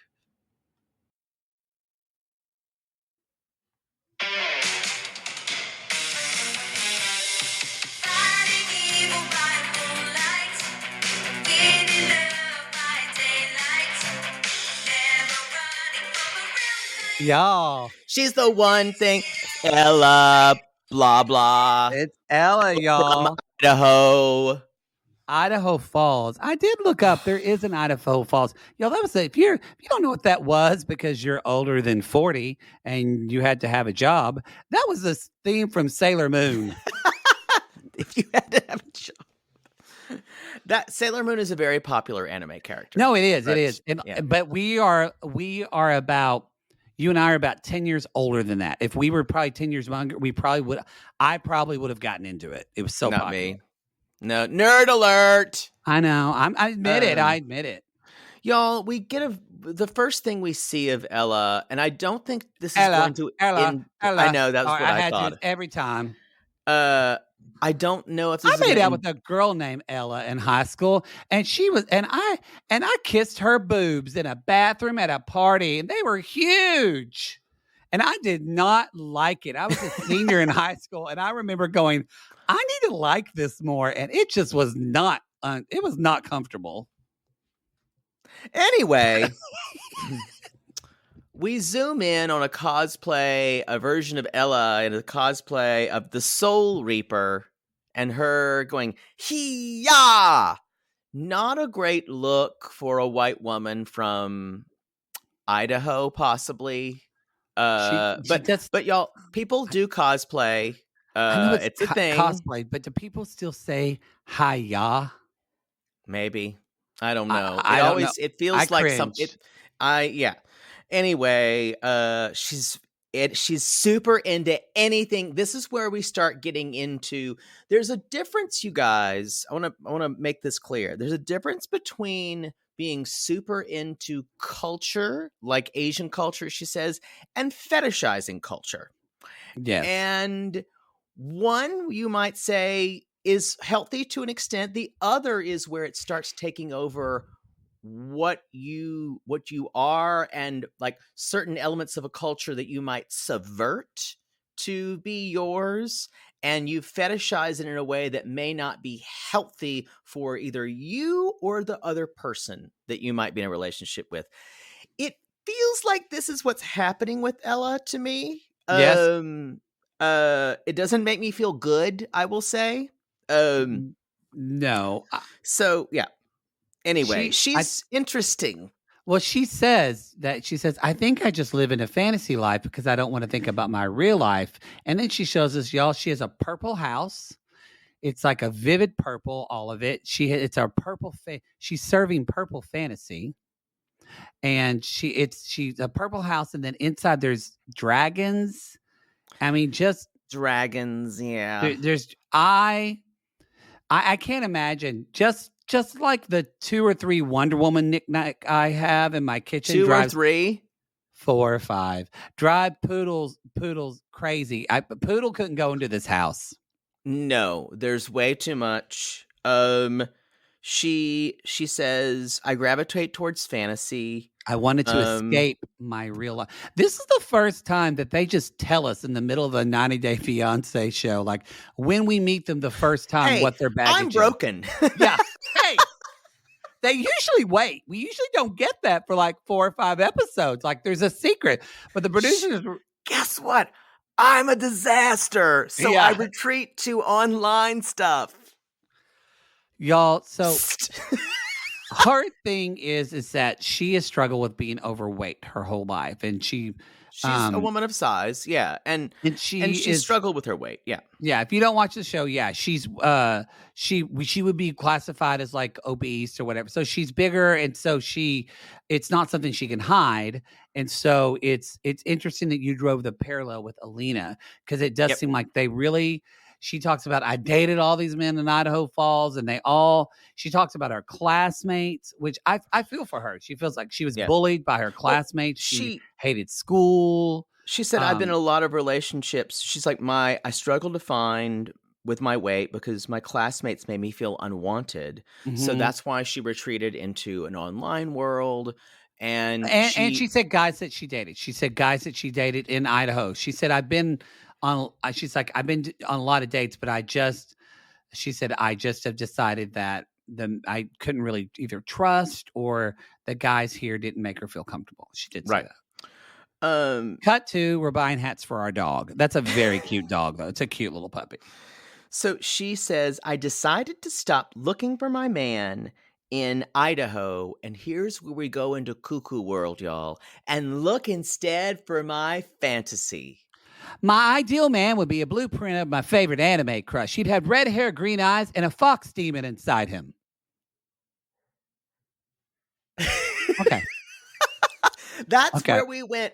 Y'all. She's the one thing. Ella, blah, blah. It's Ella, y'all. From Idaho Falls. I did look up. There is an Idaho Falls. Y'all, that was if you don't know what that was because you're older than 40 and you had to have a job, that was the theme from Sailor Moon. If you had to have a job. That Sailor Moon is a very popular anime character. No, it is. It is. But we are about, you and I are about 10 years older than that. If we were probably 10 years younger, I probably would have gotten into it. It was so not popular. Me. No, nerd alert. I know. I admit it. I admit it. Y'all, we get the first thing we see of Ella, and I don't think this is going to Ella. I know that was what I had thought. To every time. I don't know if this I made out with a girl named Ella in high school, and I kissed her boobs in a bathroom at a party, and they were huge. And I did not like it. I was a senior in high school, and I remember going, I need to like this more, and it just was not. It was not comfortable. Anyway, we zoom in on a version of Ella in a cosplay of the Soul Reaper, and her going hee-yah. Not a great look for a white woman from Idaho, possibly. But y'all, people do cosplay. I know it's a thing. Cosplay, but do people still say hi-yah? Maybe. I don't know. I don't know. It feels like something. Yeah. Anyway, she's super into anything. This is where we start getting into. There's a difference, you guys. I want to make this clear. There's a difference between being super into culture, like Asian culture, she says, and fetishizing culture. Yes. And one, you might say, is healthy to an extent. The other is where it starts taking over what you are, and like certain elements of a culture that you might subvert to be yours, and you fetishize it in a way that may not be healthy for either you or the other person that you might be in a relationship with. It feels like this is what's happening with Ella to me. Yes. It doesn't make me feel good, I will say. No. So yeah. Anyway, she's interesting. Well, she says, I think I just live in a fantasy life because I don't want to think about my real life. And then she shows us, y'all, she has a purple house. It's like a vivid purple, all of it. It's our purple. She's serving purple fantasy. And she's a purple house. And then inside there's dragons. I mean, just dragons. Yeah. I can't imagine just like the 2 or 3 Wonder Woman knick-knack I have in my kitchen. 2 or 3? 4 or 5. Drive poodles crazy. Poodle couldn't go into this house. No, there's way too much. She says, I gravitate towards fantasy. I wanted to escape my real life. This is the first time that they just tell us in the middle of a 90-Day Fiancé show, like when we meet them the first time, what their baggage I'm broken. Yeah. Hey, they usually wait. We usually don't get that for like 4 or 5 episodes. Like there's a secret. But the producers guess what? I'm a disaster. So I retreat to online stuff. Y'all, so her thing is that she has struggled with being overweight her whole life, and she's a woman of size, yeah, and she struggled with her weight, yeah. If you don't watch the show, she's she would be classified as like obese or whatever. So she's bigger, and so it's not something she can hide, and so it's interesting that you drove the parallel with Alina, because it does seem like they really. She talks about, I dated all these men in Idaho Falls, and she talks about her classmates, which I feel for her. She feels like she was bullied by her classmates. She hated school. She said, I've been in a lot of relationships. She's like, I struggle to find with my weight because my classmates made me feel unwanted. Mm-hmm. So that's why she retreated into an online world. And she said guys that she dated. She said guys that she dated in Idaho. She said, I've been on a lot of dates, but I just have decided that I couldn't really either trust, or the guys here didn't make her feel comfortable. She did say that. Cut to, we're buying hats for our dog. That's a very cute dog, though. It's a cute little puppy. So she says, I decided to stop looking for my man in Idaho, and here's where we go into cuckoo world, y'all, and look instead for my fantasy. My ideal man would be a blueprint of my favorite anime crush. He'd have red hair, green eyes, and a fox demon inside him. Okay. That's where we went,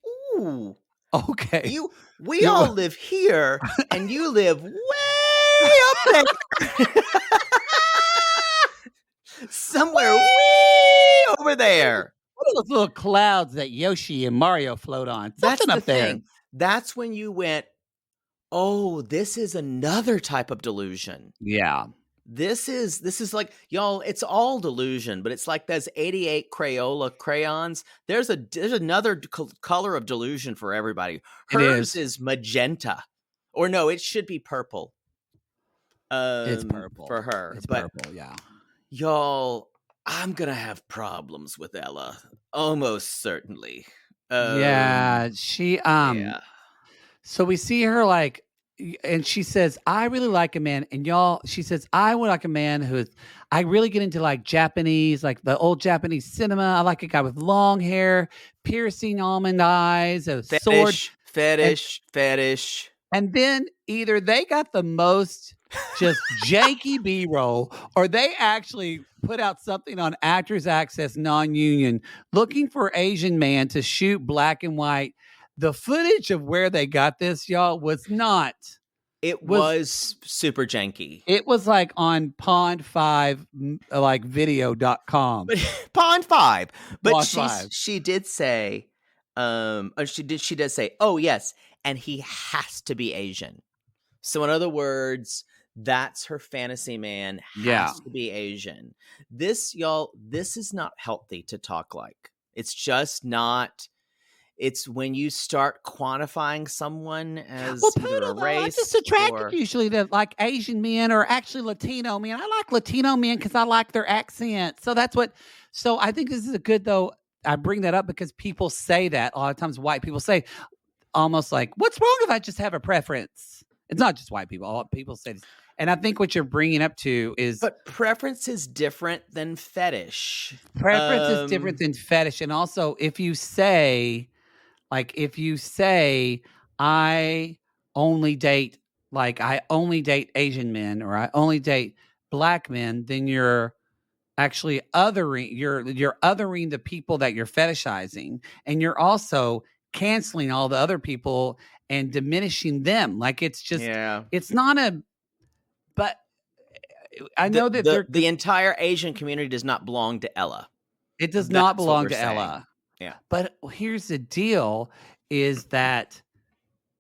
ooh. Okay. We all live here, and you live way up there. Somewhere way over there. What are those little clouds that Yoshi and Mario float on? Something up there. Thing. That's when you went, oh, this is another type of delusion. Yeah. This is like, y'all, it's all delusion, but it's like those 88 Crayola crayons. There's another color of delusion for everybody. Hers is magenta. Or no, it should be purple. It's purple. For her. It's purple, yeah. Y'all, I'm going to have problems with Ella. Almost certainly. She So we see her like, and she says, I really like a man, and y'all, she says, I would like a man I really get into like Japanese, like the old Japanese cinema. I like a guy with long hair, piercing almond eyes, a sword. Fetish. And then either they got the most just janky B-roll, or they actually put out something on Actors Access non-union looking for Asian man to shoot black and white. The footage of where they got this, y'all, was not It was super janky. It was like on Pond5, like video.com. Pond 5. But Pond 5. she did say, she does say, oh yes, and he has to be Asian. So in other words, that's her fantasy man has to be Asian. This, y'all, this is not healthy to talk like. It's just not. It's when you start quantifying someone as either a race. I'm just attracted usually to like Asian men or actually Latino men. I like Latino men because I like their accent. So that's what. So I think this is a good though. I bring that up because people say that a lot of times. White people say almost like, "What's wrong if I just have a preference?" It's not just white people. All people say this. And I think what you're bringing up to is... But preference is different than fetish. Preference is different than fetish. And also, if you say, I only date Asian men or I only date black men, then you're actually othering, you're othering the people that you're fetishizing. And you're also canceling all the other people and diminishing them. Like, it's just, it's not a... But I know that the entire Asian community does not belong to Ella. It does not belong to Ella. Yeah. But here's the deal is that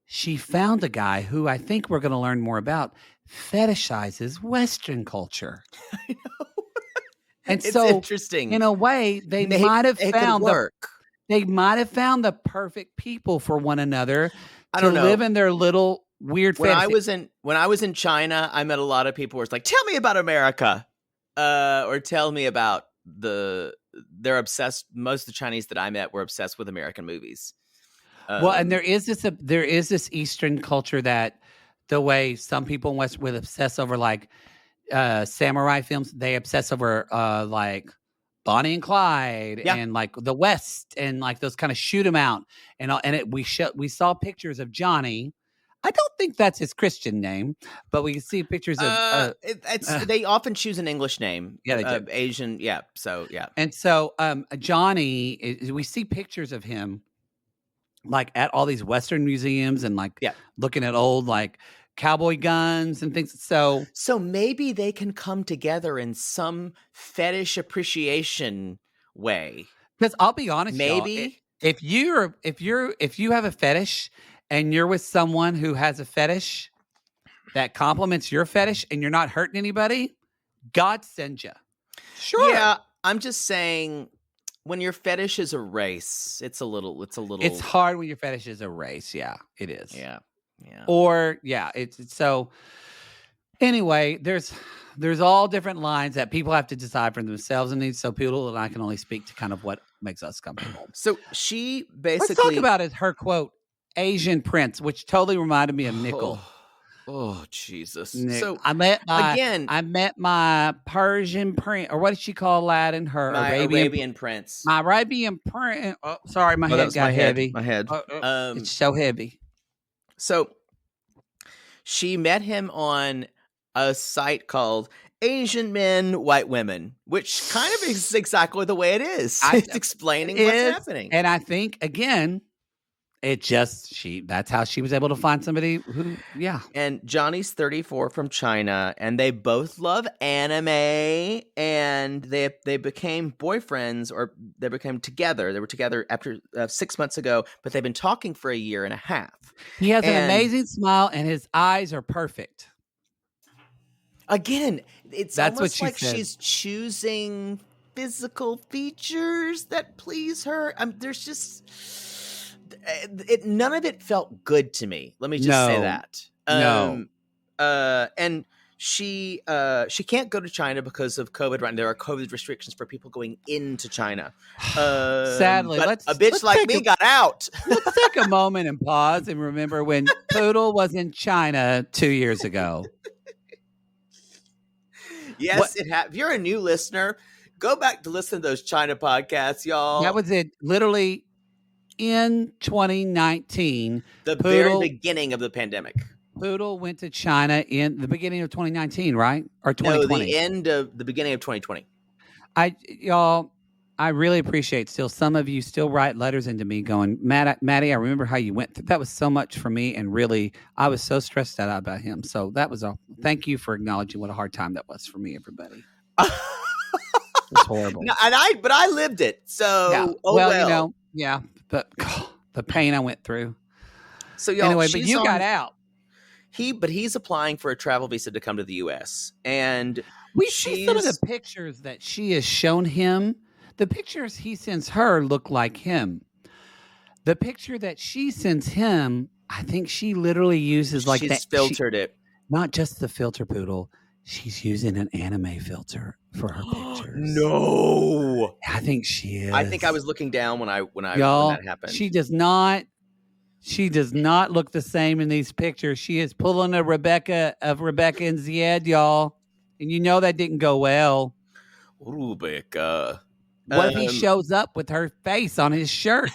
she found a guy who I think we're going to learn more about fetishizes Western culture. I know. And it's so interesting. In a way, they might have found the perfect people for one another to live in their little weird fantasy. When I was in China, I met a lot of people who were like, tell me about America. Or tell me about they're obsessed. Most of the Chinese that I met were obsessed with American movies. Well, and there is this Eastern culture that the way some people in West would obsess over like samurai films, they obsess over like Bonnie and Clyde and like the West and like those kind of shoot 'em out we saw pictures of Johnny. I don't think that's his Christian name, but we can see pictures of. They often choose an English name. Yeah, they do. Asian. Yeah. So yeah. And so Johnny, we see pictures of him, like at all these Western museums and like looking at old like cowboy guns and things. So maybe they can come together in some fetish appreciation way. Because I'll be honest, maybe if you have a fetish. And you're with someone who has a fetish that complements your fetish and you're not hurting anybody, God send you. Sure. Yeah, I'm just saying when your fetish is a race, it's It's hard when your fetish is a race. Yeah, it is. Yeah. Yeah. Or it's so anyway, there's all different lines that people have to decide for themselves, and so Poodle and I can only speak to kind of what makes us comfortable. So she basically... Let's talk about her quote, Asian Prince, which totally reminded me of Nickel. Oh Jesus! So I met my Persian prince, or what did she call Aladdin? Her Arabian prince. My Arabian prince. Oh, sorry, my head got heavy. My head. It's so heavy. So she met him on a site called Asian Men, White Women, which kind of is exactly the way it is. It's explaining what's happening. And I think again. That's how she was able to find somebody who, And Johnny's 34 from China, and they both love anime, and they became boyfriends, or they became together. They were together after 6 months ago, but they've been talking for a year and a half. He has an amazing smile, and his eyes are perfect. Again, that's almost like she's choosing physical features that please her. There's just... none of it felt good to me. Let me just say that. And she can't go to China because of COVID. Right now, there are COVID restrictions for people going into China. Sadly, but a bitch like me got out. Let's take a moment and pause and remember when Poodle was in China 2 years ago. Yes, it happened. If you're a new listener, go back to listen to those China podcasts, y'all. That was it. Literally. In 2019, the very beginning of the pandemic, Poodle went to China in the beginning of 2019, right? Or 2020? No, the beginning of 2020. I really appreciate still some of you still write letters into me going, Maddie, I remember how you went through. That was so much for me. And really, I was so stressed out about him. So that was all. Thank you for acknowledging what a hard time that was for me, everybody. It's horrible. No, but I lived it. So, yeah. well. Yeah. But the pain I went through. So y'all, anyway, but you got out. He's applying for a travel visa to come to the U.S. And we see some of the pictures that she has shown him. The pictures he sends her look like him. The picture that she sends him, I think she literally uses like she's that. Filtered it. Not just the filter poodle. She's using an anime filter for her pictures. No, I think she is. I think I was looking down when that happened. She does not look the same in these pictures. She is pulling a Rebecca and Zied, y'all, and you know that didn't go well. Rebecca. What if he shows up with her face on his shirt?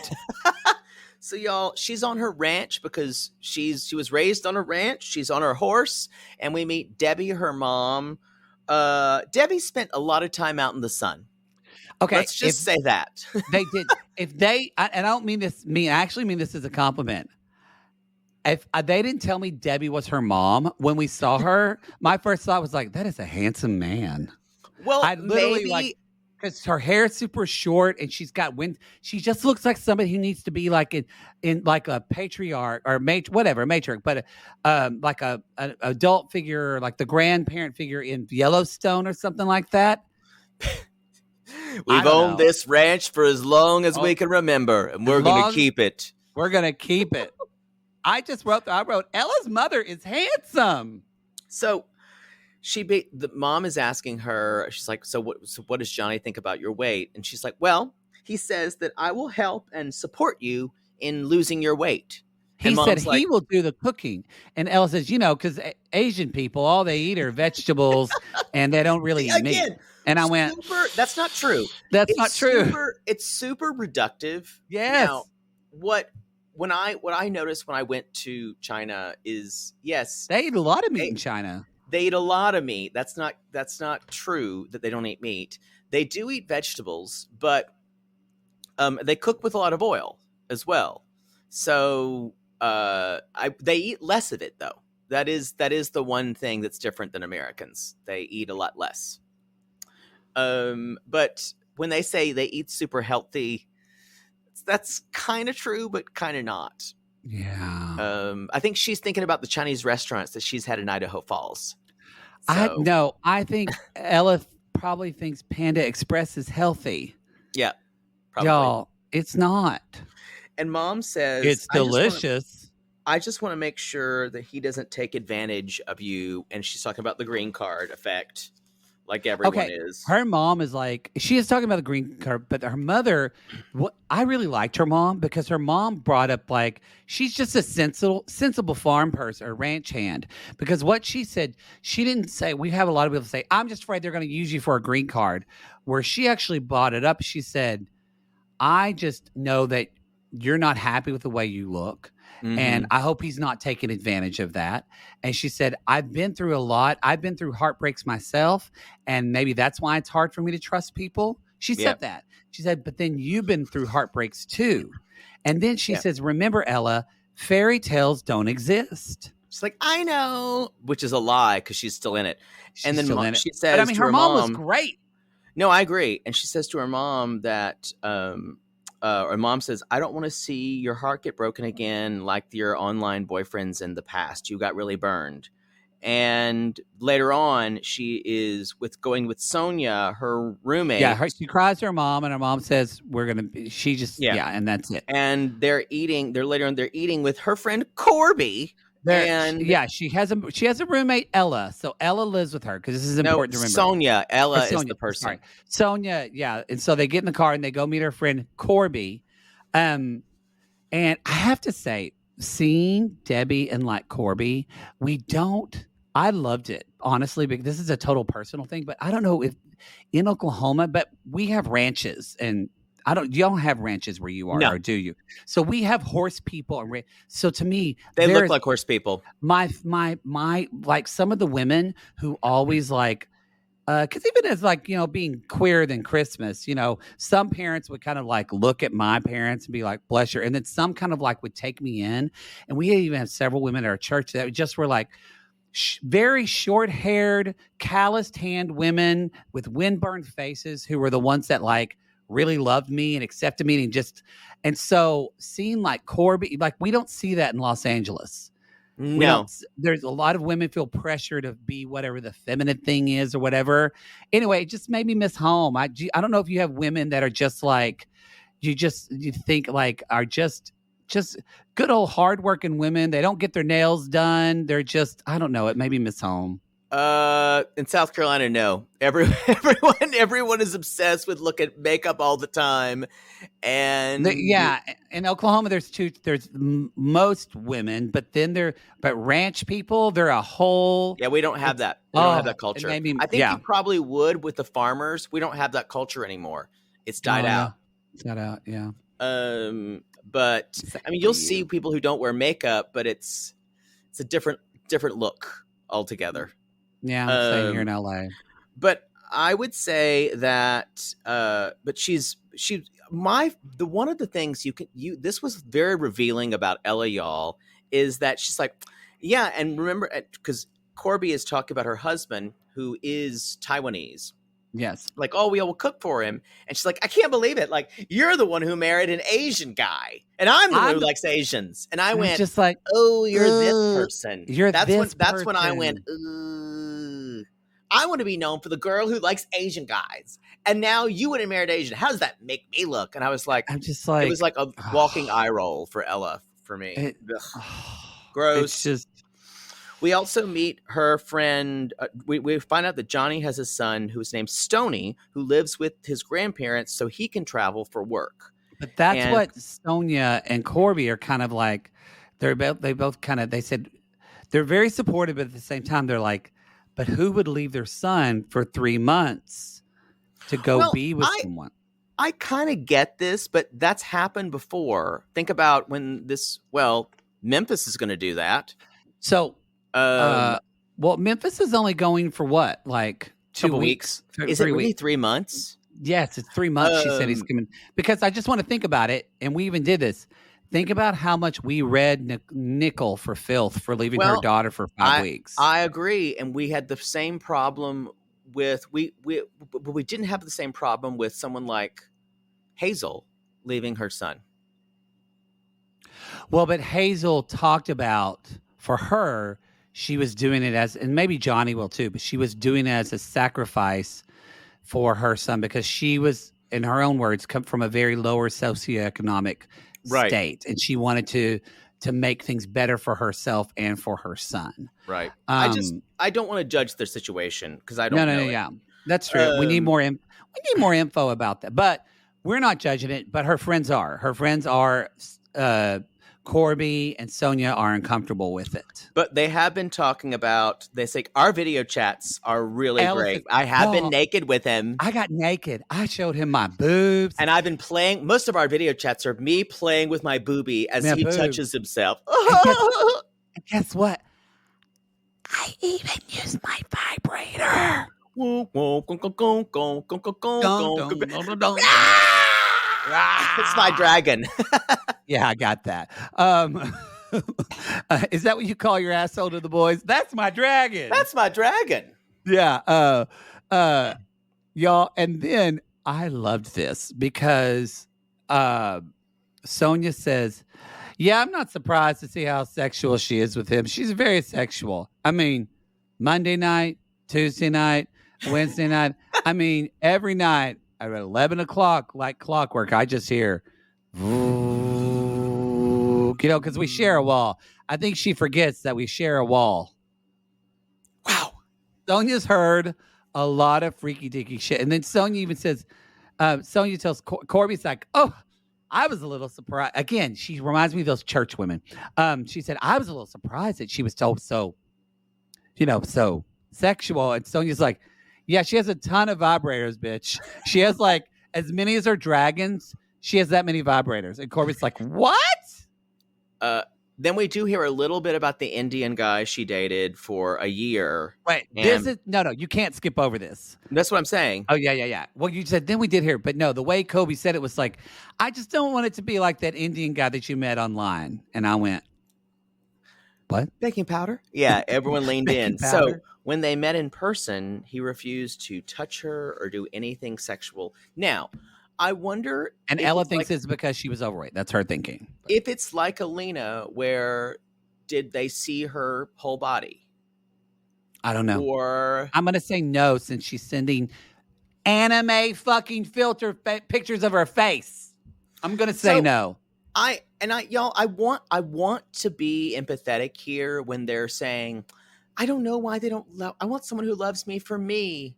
So y'all, she's on her ranch because she was raised on a ranch. She's on her horse, and we meet Debbie, her mom. Debbie spent a lot of time out in the sun. Okay, let's just say that they did. If they, and I don't mean this. I actually mean this as a compliment. If they didn't tell me Debbie was her mom when we saw her, my first thought was like, "That is a handsome man." Well, I literally because her hair is super short and she's got wind. She just looks like somebody who needs to be like in like a patriarch or matriarch, but like an adult figure, like the grandparent figure in Yellowstone or something like that. We've owned this ranch for as long as we can remember, and we're going to keep it. We're going to keep it. I wrote, Ella's mother is handsome. So the mom is asking her, she's like, so what does Johnny think about your weight? And she's like, well, he says that I will help and support you in losing your weight. He said he will do the cooking. And Ella says, because Asian people, all they eat are vegetables and they don't really eat meat. And I went, that's not true. That's not true. It's super reductive. Yes. Now, what I noticed when I went to China is, yes. They eat a lot of meat in China. They eat a lot of meat. That's not true that they don't eat meat. They do eat vegetables, but they cook with a lot of oil as well. So they eat less of it, though. That is the one thing that's different than Americans. They eat a lot less. But when they say they eat super healthy, that's kind of true, but kind of not. Yeah. I think she's thinking about the Chinese restaurants that she's had in Idaho Falls. So. I think Ella probably thinks Panda Express is healthy. Yeah. Probably. Y'all, it's not. And Mom says it's delicious. I just want to make sure that he doesn't take advantage of you. And she's talking about the green card effect. Like everyone is. Her mom is like, she is talking about the green card, but her mother, I really liked her mom because her mom brought up like, she's just a sensible farm person or ranch hand. Because what she said, she didn't say, we have a lot of people say, I'm just afraid they're going to use you for a green card. Where she actually brought it up, she said, I just know that you're not happy with the way you look. Mm-hmm. And I hope he's not taking advantage of that. And she said, I've been through a lot. I've been through heartbreaks myself. And maybe that's why it's hard for me to trust people. She said that. She said, but then you've been through heartbreaks too. And then she says, remember, Ella, fairy tales don't exist. She's like, I know, which is a lie because she's still in it. And then she says, but I mean, her mom was great. No, I agree. And she says to her mom that, her mom says, I don't want to see your heart get broken again like your online boyfriends in the past. You got really burned. And later on, she is going with Sonia, her roommate. Yeah, she cries to her mom, and her mom says, we're going to, and that's it. And they're eating with her friend Corby. She has a roommate, Ella. So Ella lives with her because this is important to remember. Sonia. Ella is the person. Sorry. Sonia, yeah. And so they get in the car and they go meet her friend Corby. And I have to say, seeing Debbie and like Corby, I loved it, honestly, because this is a total personal thing. But I don't know if in Oklahoma, but we have ranches and you don't have ranches where you are, or do you? So we have horse people. So to me, they look like horse people. My, like some of the women who always like, because even as like, being queerer than Christmas, some parents would kind of like look at my parents and be like, bless her. And then some kind of like would take me in. And we even have several women at our church that just were like very short haired, calloused hand women with windburned faces who were the ones that like really loved me and accepted me. And so seeing like Corby, like we don't see that in Los Angeles. No. There's a lot of women feel pressure to be whatever the feminine thing is or whatever. Anyway, it just made me miss home. I don't know if you have women that are just like, you think like are just good old hardworking women. They don't get their nails done. They're just, I don't know. It made me miss home. In South Carolina, no. Everyone is obsessed with look at makeup all the time, and in Oklahoma, there's most women, but then ranch people, they're a whole. Yeah, we don't have that. We don't have that culture. I think you probably would with the farmers. We don't have that culture anymore. It's died out. It's died out. Yeah. But I mean, you'll see people who don't wear makeup, but it's a different look altogether. Yeah, I'm staying here in LA. But I would say that but one of the things this was very revealing about Ella, y'all, is that she's like, yeah, and remember, because Corby is talking about her husband who is Taiwanese. Yes. Like, oh, we'll cook for him. And she's like, I can't believe it. Like, you're the one who married an Asian guy. And I'm the one who likes Asians. And I went, just like, oh, you're this person. That's when I went, I want to be known for the girl who likes Asian guys. And now you wouldn't marry an Asian. How does that make me look? And I was like, I'm just like, it was like a walking eye roll for Ella for me. Gross. It's just. We also meet her friend. We find out that Johnny has a son who's named Stoney, who lives with his grandparents so he can travel for work. But that's what Sonia and Corby are kind of like. They said they're very supportive, but at the same time, they're like, but who would leave their son for 3 months to go be with someone? I kind of get this, but that's happened before. Think about when Memphis is going to do that. So, Memphis is only going for what? Like 2 weeks? Is it really 3 months? Yes, it's 3 months. She said he's coming. Because I just want to think about it, and we even did this. Think about how much we read nickel for filth for leaving her daughter for 5 weeks. I agree, and we had the same problem with we didn't have the same problem with someone like Hazel leaving her son. Well, but Hazel talked about for her, she was doing it as, and maybe Johnny will too, but she was doing it as a sacrifice for her son because she was, in her own words, come from a very lower socioeconomic state, and she wanted to make things better for herself and for her son. Right. I don't want to judge their situation because I don't know. No, yeah, that's true. We need more info about that, but we're not judging it. But her friends are. Her friends are. Corby and Sonia are uncomfortable with it. But they have been talking about, they say, our video chats are really great. I have been naked with him. I got naked. I showed him my boobs. And I've been playing, most of our video chats are me playing with my boobie as he touches himself. And guess what? I even used my vibrator. It's my dragon. Yeah, I got that. Is that what you call your asshole to the boys? That's my dragon. That's my dragon. Yeah. Y'all. And then I loved this because Sonia says, yeah, I'm not surprised to see how sexual she is with him. She's very sexual. I mean, Monday night, Tuesday night, Wednesday night. I mean, every night at 11 o'clock, like clockwork, I just hear, because we share a wall. I think she forgets that we share a wall. Wow. Sonia's heard a lot of freaky deaky shit. And then Sonia even says, Sonia tells Corby's like, oh, I was a little surprised. Again, she reminds me of those church women. She said, I was a little surprised that she was told so sexual. And Sonia's like, yeah, she has a ton of vibrators, bitch. She has like as many as her dragons. She has that many vibrators. And Corby's like, what? Then we do hear a little bit about the Indian guy she dated for a year. Wait, this is no. You can't skip over this. That's what I'm saying. Oh yeah. Well, you said then we did hear, but no, the way Kobe said it was like, I just don't want it to be like that Indian guy that you met online. And I went, what? Baking powder? Yeah, everyone leaned in. Powder. So when they met in person, he refused to touch her or do anything sexual. Now, I wonder. And Ella thinks it's because she was overweight. That's her thinking. If it's like Alina, where did they see her whole body? I don't know. Or I'm going to say no, since she's sending anime fucking filter pictures of her face. I'm going to say no. I want to be empathetic here when they're saying, I don't know why they don't love. I want someone who loves me for me.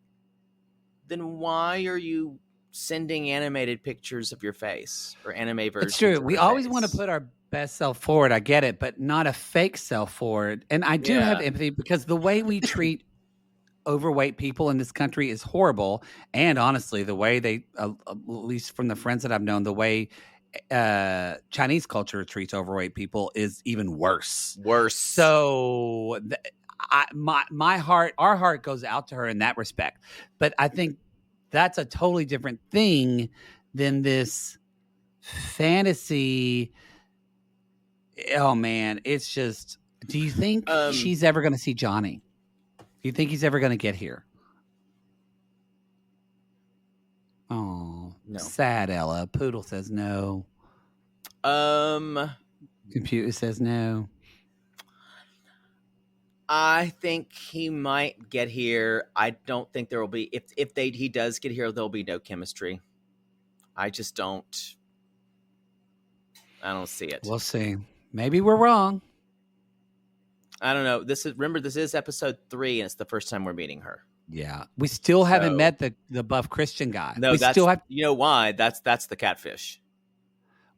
Then why are you sending animated pictures of your face or anime versions? It's true. Of We your always face? want to put our best self forward. I get it, but not a fake self forward. And I do have empathy because the way we treat overweight people in this country is horrible. And honestly, the way they, at least from the friends that I've known, the way Chinese culture treats overweight people is even worse. So our heart goes out to her in that respect. But I think that's a totally different thing than this fantasy. Oh man, it's just, do you think she's ever going to see Johnny? Do you think he's ever going to get here? Oh, no. Sad Ella. Poodle says no. Computer says no. I think he might get here. I don't think there will be, if he does get here, there'll be no chemistry. I just don't. I don't see it. We'll see. Maybe we're wrong. I don't know. This is episode 3, and it's the first time we're meeting her. Yeah, we still haven't met the buff Christian guy. No, you know why? That's the catfish.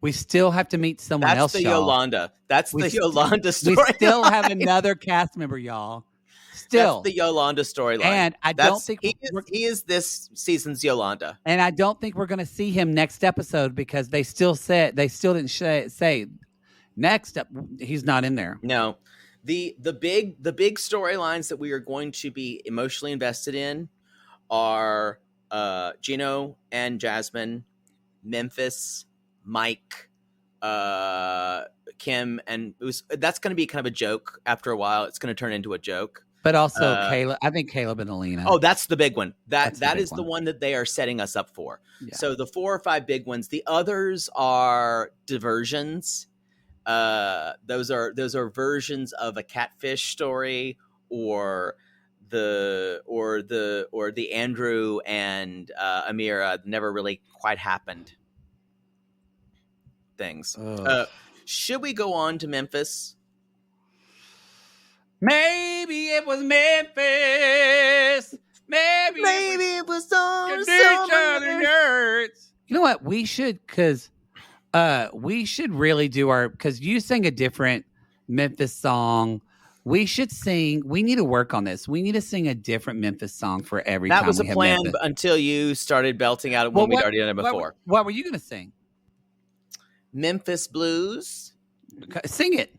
We still have to meet someone else. That's the Yolanda. That's the Yolanda story. We still have another cast member, y'all. Still, that's the Yolanda storyline. And I don't think he is this season's Yolanda. And I don't think we're going to see him next episode because they still didn't say next up. He's not in there. No. The big storylines that we are going to be emotionally invested in are Gino and Jasmine, Memphis, Mike, Kim, and that's going to be kind of a joke. After a while, it's going to turn into a joke. But also Caleb. I think Caleb and Alina. Oh, that's the big one. That is the one that they are setting us up for. Yeah. So the 4 or 5 big ones. The others are diversions. Those are versions of a catfish story or the Andrew and Amira never really quite happened things. Should we go on to Memphis? Maybe it was Memphis. Maybe it was on nerds. You know what? We should, because we should really do because you sang a different Memphis song. We should sing. We need to work on this. We need to sing a different Memphis song for every time. That was a plan until you started belting out when we'd already done it before. What were you going to sing? Memphis Blues. Sing it.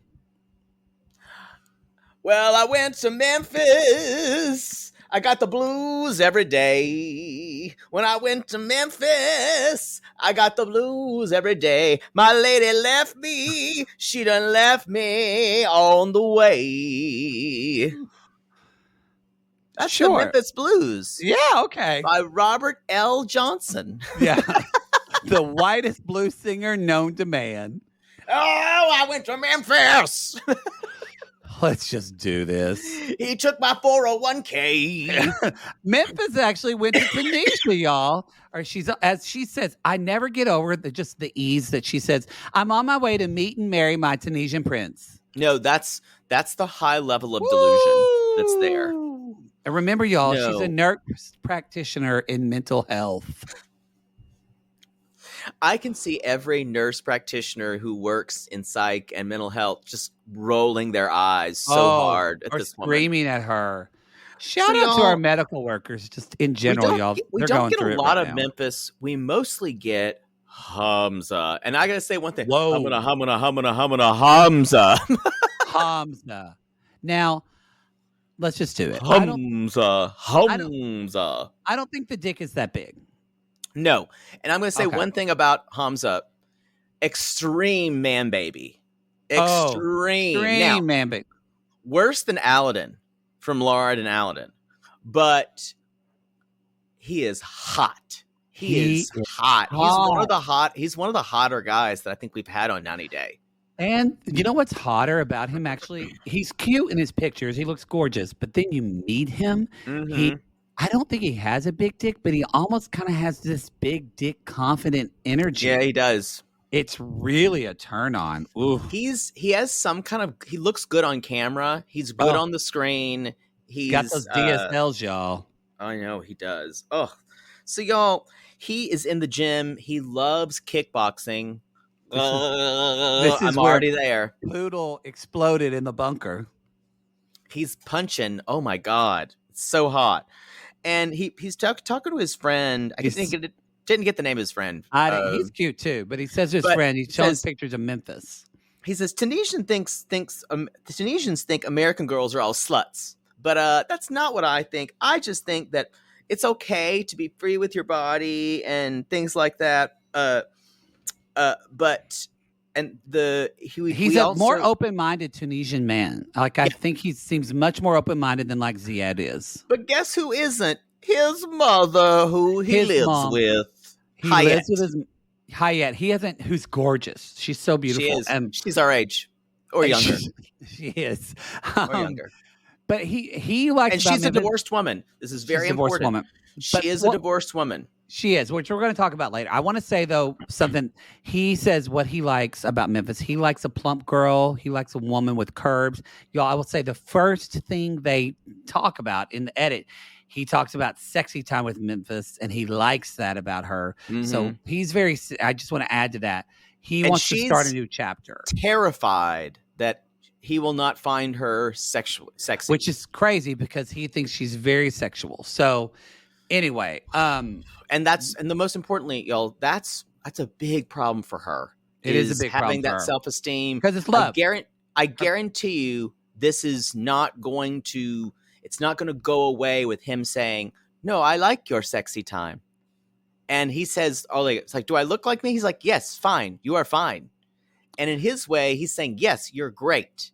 Well, I went to Memphis. I got the blues every day. When I went to Memphis, I got the blues every day. My lady left me. She done left me on the way. That's the Memphis Blues. Yeah, okay. By Robert L. Johnson. Yeah. The whitest blues singer known to man. Oh, I went to Memphis. Let's just do this. He took my 401k. Memphis actually went to Tunisia, y'all. Or as she says, I never get over just the ease that she says, I'm on my way to meet and marry my Tunisian prince. No, that's the high level of delusion that's there. And remember, y'all, she's a nurse practitioner in mental health. I can see every nurse practitioner who works in psych and mental health just rolling their eyes so hard at this woman. Screaming at her. Shout out to our medical workers just in general, y'all. We don't get a lot of Memphis. We mostly get Hamza. And I gotta say one thing. Whoa. Hamza. Hamza. Now, let's just do it. Hamza. I don't think the dick is that big. No. And I'm gonna say one thing about Hamza. Extreme man baby. Extreme now, man baby. Worse than Aladdin from Lard and Aladdin. But he is hot. He is hot. He's one of the hotter guys that I think we've had on 90 Day. And you know what's hotter about him? Actually, he's cute in his pictures. He looks gorgeous. But then you meet him. I don't think he has a big dick, but he almost kind of has this big dick, confident energy. Yeah, he does. It's really a turn on. Ooh. He has some kind of. He looks good on camera. He's good on the screen. He's got those DSLs, y'all. I know he does. Oh, so y'all, he is in the gym. He loves kickboxing. I'm already there. Poodle exploded in the bunker. He's punching. Oh my god, it's so hot. And he's talking to his friend. I didn't get the name of his friend. He's cute too, but he says his friend. He's showing pictures of Memphis. He says Tunisians think American girls are all sluts, but that's not what I think. I just think that it's okay to be free with your body and things like that. He's a more open-minded Tunisian man. Like I think he seems much more open-minded than like Ziad is. But guess who isn't? His mother, who he lives with. He lives with his Hayat. He hasn't. Who's gorgeous. She's so beautiful. She is. And she's our age or younger. She is or younger. But he likes. And she's a divorced woman. This is very important. Woman. She is a divorced woman. She is, which we're going to talk about later. I want to say, though, something. He says what he likes about Memphis. He likes a plump girl. He likes a woman with curves. Y'all, I will say the first thing they talk about in the edit, he talks about sexy time with Memphis, and he likes that about her. Mm-hmm. So he's very – I just want to add to that. He wants to start a new chapter. Terrified that he will not find her sexy. Which is crazy because he thinks she's very sexual. So – anyway, and the most importantly, y'all, that's a big problem for her. It is a big problem having that self-esteem because it's love. I guarantee you, this is not going to. It's not going to go away with him saying, "No, I like your sexy time," and he says, "Oh, it's like, do I look like me?" He's like, "Yes, fine, you are fine," and in his way, he's saying, "Yes, you're great."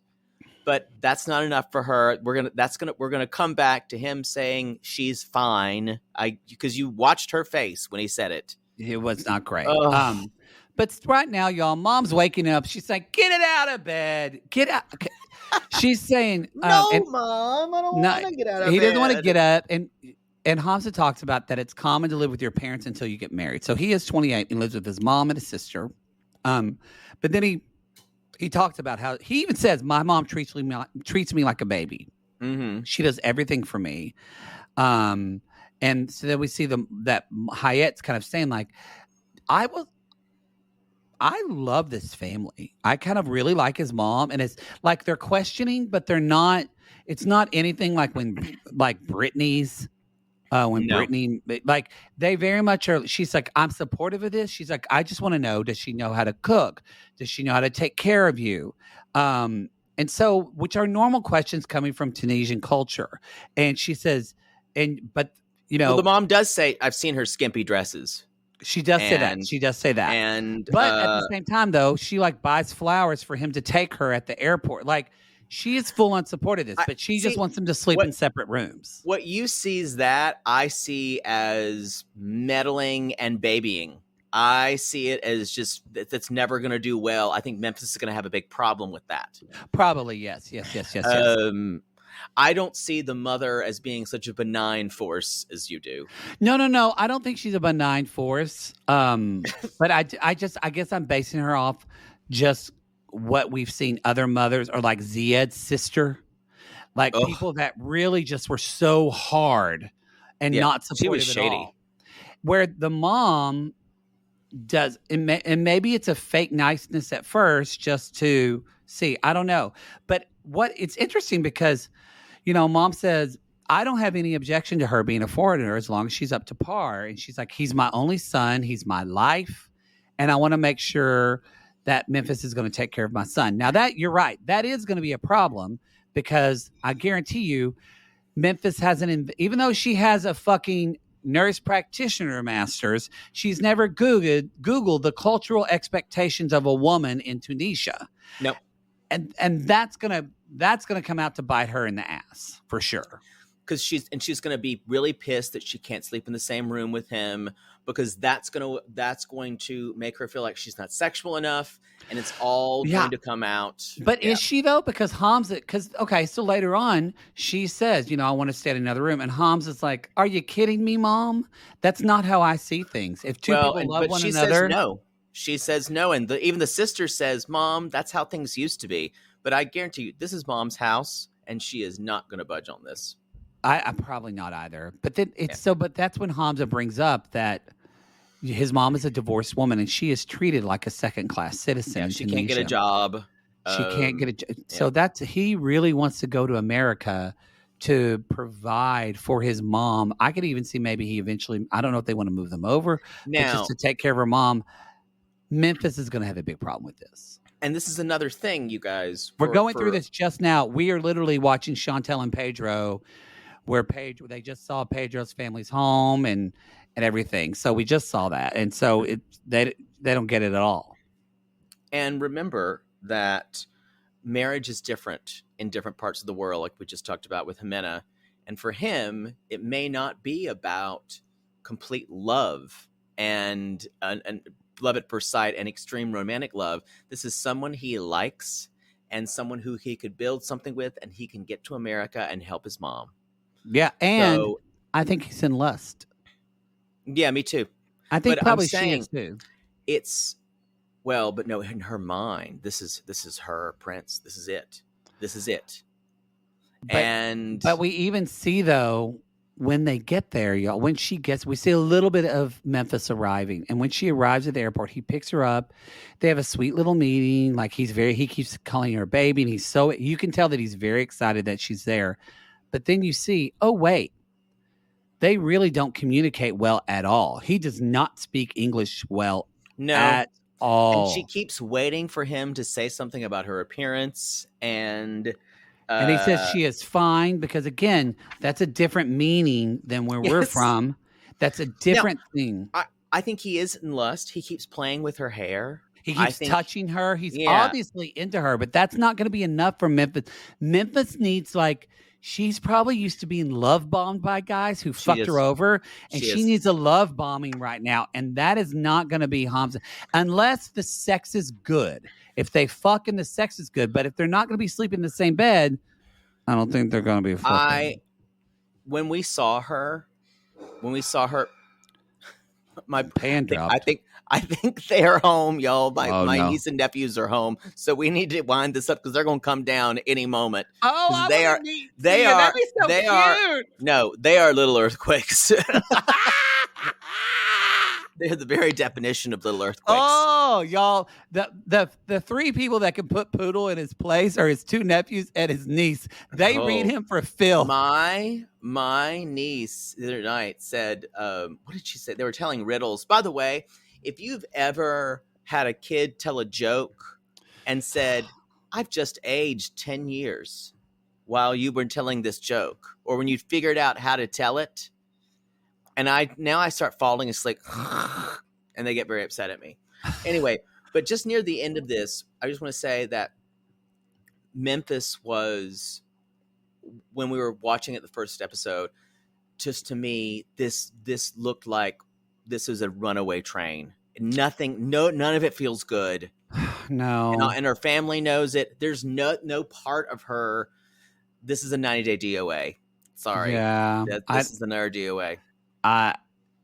But that's not enough for her. We're gonna come back to him saying she's fine. Because you watched her face when he said it. It was not great. But right now, y'all, mom's waking up. She's like, "Get it out of bed. Get out." She's saying, "No, Mom, I don't want to get out of bed." He doesn't want to get up. And Hamza talks about that it's common to live with your parents until you get married. So he is 28 and lives with his mom and his sister. But then he talks about how he even says, my mom treats me like a baby. Mm-hmm. She does everything for me. And so then we see that Hayat's kind of saying like, I love this family. I kind of really like his mom. And it's like they're questioning, but they're not. It's not anything like Britney's. Brittany, like they very much are. She's like, I'm supportive of this. She's like, I just want to know, does she know how to cook? Does she know how to take care of you? And so, which are normal questions coming from Tunisian culture. And she says, but the mom does say, I've seen her skimpy dresses. She does say that. She does say that. But at the same time, though, she buys flowers for him to take her at the airport. Like, she is full on support of this, but she just wants them to sleep in separate rooms. What you see is that I see as meddling and babying. I see it as just that's never going to do well. I think Memphis is going to have a big problem with that. Probably, yes. I don't see the mother as being such a benign force as you do. No. I don't think she's a benign force. But I guess I'm basing her off just what we've seen other mothers or like Ziad's sister, people that really just were so hard and not supportive at all. Where the mom does, and maybe it's a fake niceness at first just to see, I don't know. But it's interesting because, mom says, I don't have any objection to her being a foreigner as long as she's up to par. And she's like, he's my only son. He's my life. and I want to make sure that Memphis is going to take care of my son. Now that you're right, that is going to be a problem because I guarantee you, Memphis hasn't, even though she has a fucking nurse practitioner master's, she's never Googled the cultural expectations of a woman in Tunisia. Nope. And that's gonna come out to bite her in the ass for sure. Because she's going to be really pissed that she can't sleep in the same room with him, because that's going to make her feel like she's not sexual enough, and it's all going to come out. But is she though? Because Hamza, so later on she says, I want to stay in another room, and Hamza's like, "Are you kidding me, Mom? That's not how I see things. If two people love one another." Says no. She says no, and even the sister says, "Mom, that's how things used to be." But I guarantee you, this is Mom's house, and she is not going to budge on this. I'm probably not either. But then but that's when Hamza brings up that his mom is a divorced woman and she is treated like a second-class citizen. Yeah, she can't get a job. She can't get a job. So he really wants to go to America to provide for his mom. I could even see maybe he eventually, I don't know if they want to move them over, but just to take care of her mom. Memphis is going to have a big problem with this. And this is another thing, you guys. We're going through this just now. We are literally watching Chantel and Pedro, where they just saw Pedro's family's home and everything. So we just saw that. And so they don't get it at all. And remember that marriage is different in different parts of the world, like we just talked about with Ximena. And for him, it may not be about complete love and love at first sight and extreme romantic love. This is someone he likes and someone who he could build something with, and he can get to America and help his mom. Yeah, and I think he's in lust. Yeah, me too. I think probably she is too. But no, in her mind, this is her prince. This is it. But we even see though, when they get there, y'all, we see a little bit of Memphis arriving. And when she arrives at the airport, he picks her up. They have a sweet little meeting. Like he keeps calling her baby, and you can tell that he's very excited that she's there. But then you see, oh, wait, they really don't communicate well at all. He does not speak English well at all. And she keeps waiting for him to say something about her appearance. And he says she is fine because, again, that's a different meaning than where we're from. That's a different thing. I think he is in lust. He keeps playing with her hair. He keeps touching her. He's obviously into her, but that's not going to be enough for Memphis. Memphis needs she's probably used to being love bombed by guys who fucked her over, and she needs a love bombing right now, and that is not going to be Hamza unless the sex is good. If they fuck and the sex is good, but if they're not going to be sleeping in the same bed, I don't think they're going to be fucking. When we saw her, my pan dropped. I think they're home, y'all. My niece and nephews are home, so we need to wind this up because they're going to come down any moment. Oh, they are. That'd be so cute. They are little earthquakes. They're the very definition of little earthquakes. Oh, y'all, the three people that can put Poodle in his place are his two nephews and his niece. They read him for filth. My niece the other night said, what did she say? They were telling riddles. By the way, if you've ever had a kid tell a joke and said, I've just aged 10 years while you were telling this joke, or when you figured out how to tell it, and I start falling asleep, and they get very upset at me. Anyway, but just near the end of this, I just want to say that Memphis was, when we were watching it the first episode, just to me, this looked like this is a runaway train. None of it feels good. No. And her family knows it. There's no part of her. This is a 90-day DOA. Sorry. Yeah. This is another DOA.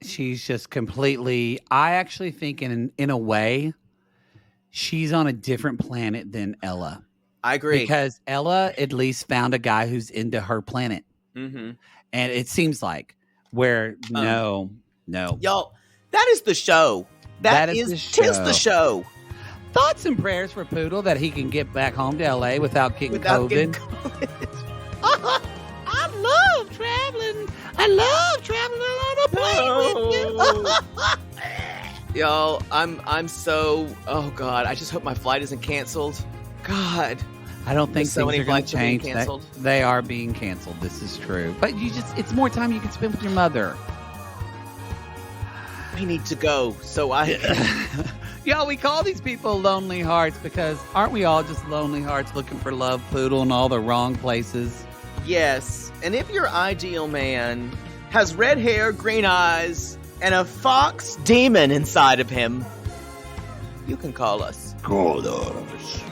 She's just completely. I actually think in a way, she's on a different planet than Ella. I agree, because Ella at least found a guy who's into her planet, and it seems like no, y'all, that is the show. That is the show. Thoughts and prayers for Poodle that he can get back home to LA without getting COVID. I love traveling. I love traveling on a plane with you. Y'all, I'm so, oh God, I just hope my flight isn't canceled. God. I don't think So things many are going to flights are being change. canceled. They are being canceled. This is true. But it's more time you can spend with your mother. We need to go, so Y'all, we call these people lonely hearts because aren't we all just lonely hearts looking for love, Poodle, in all the wrong places? Yes, and if your ideal man has red hair, green eyes, and a fox demon inside of him, you can call us. Call us.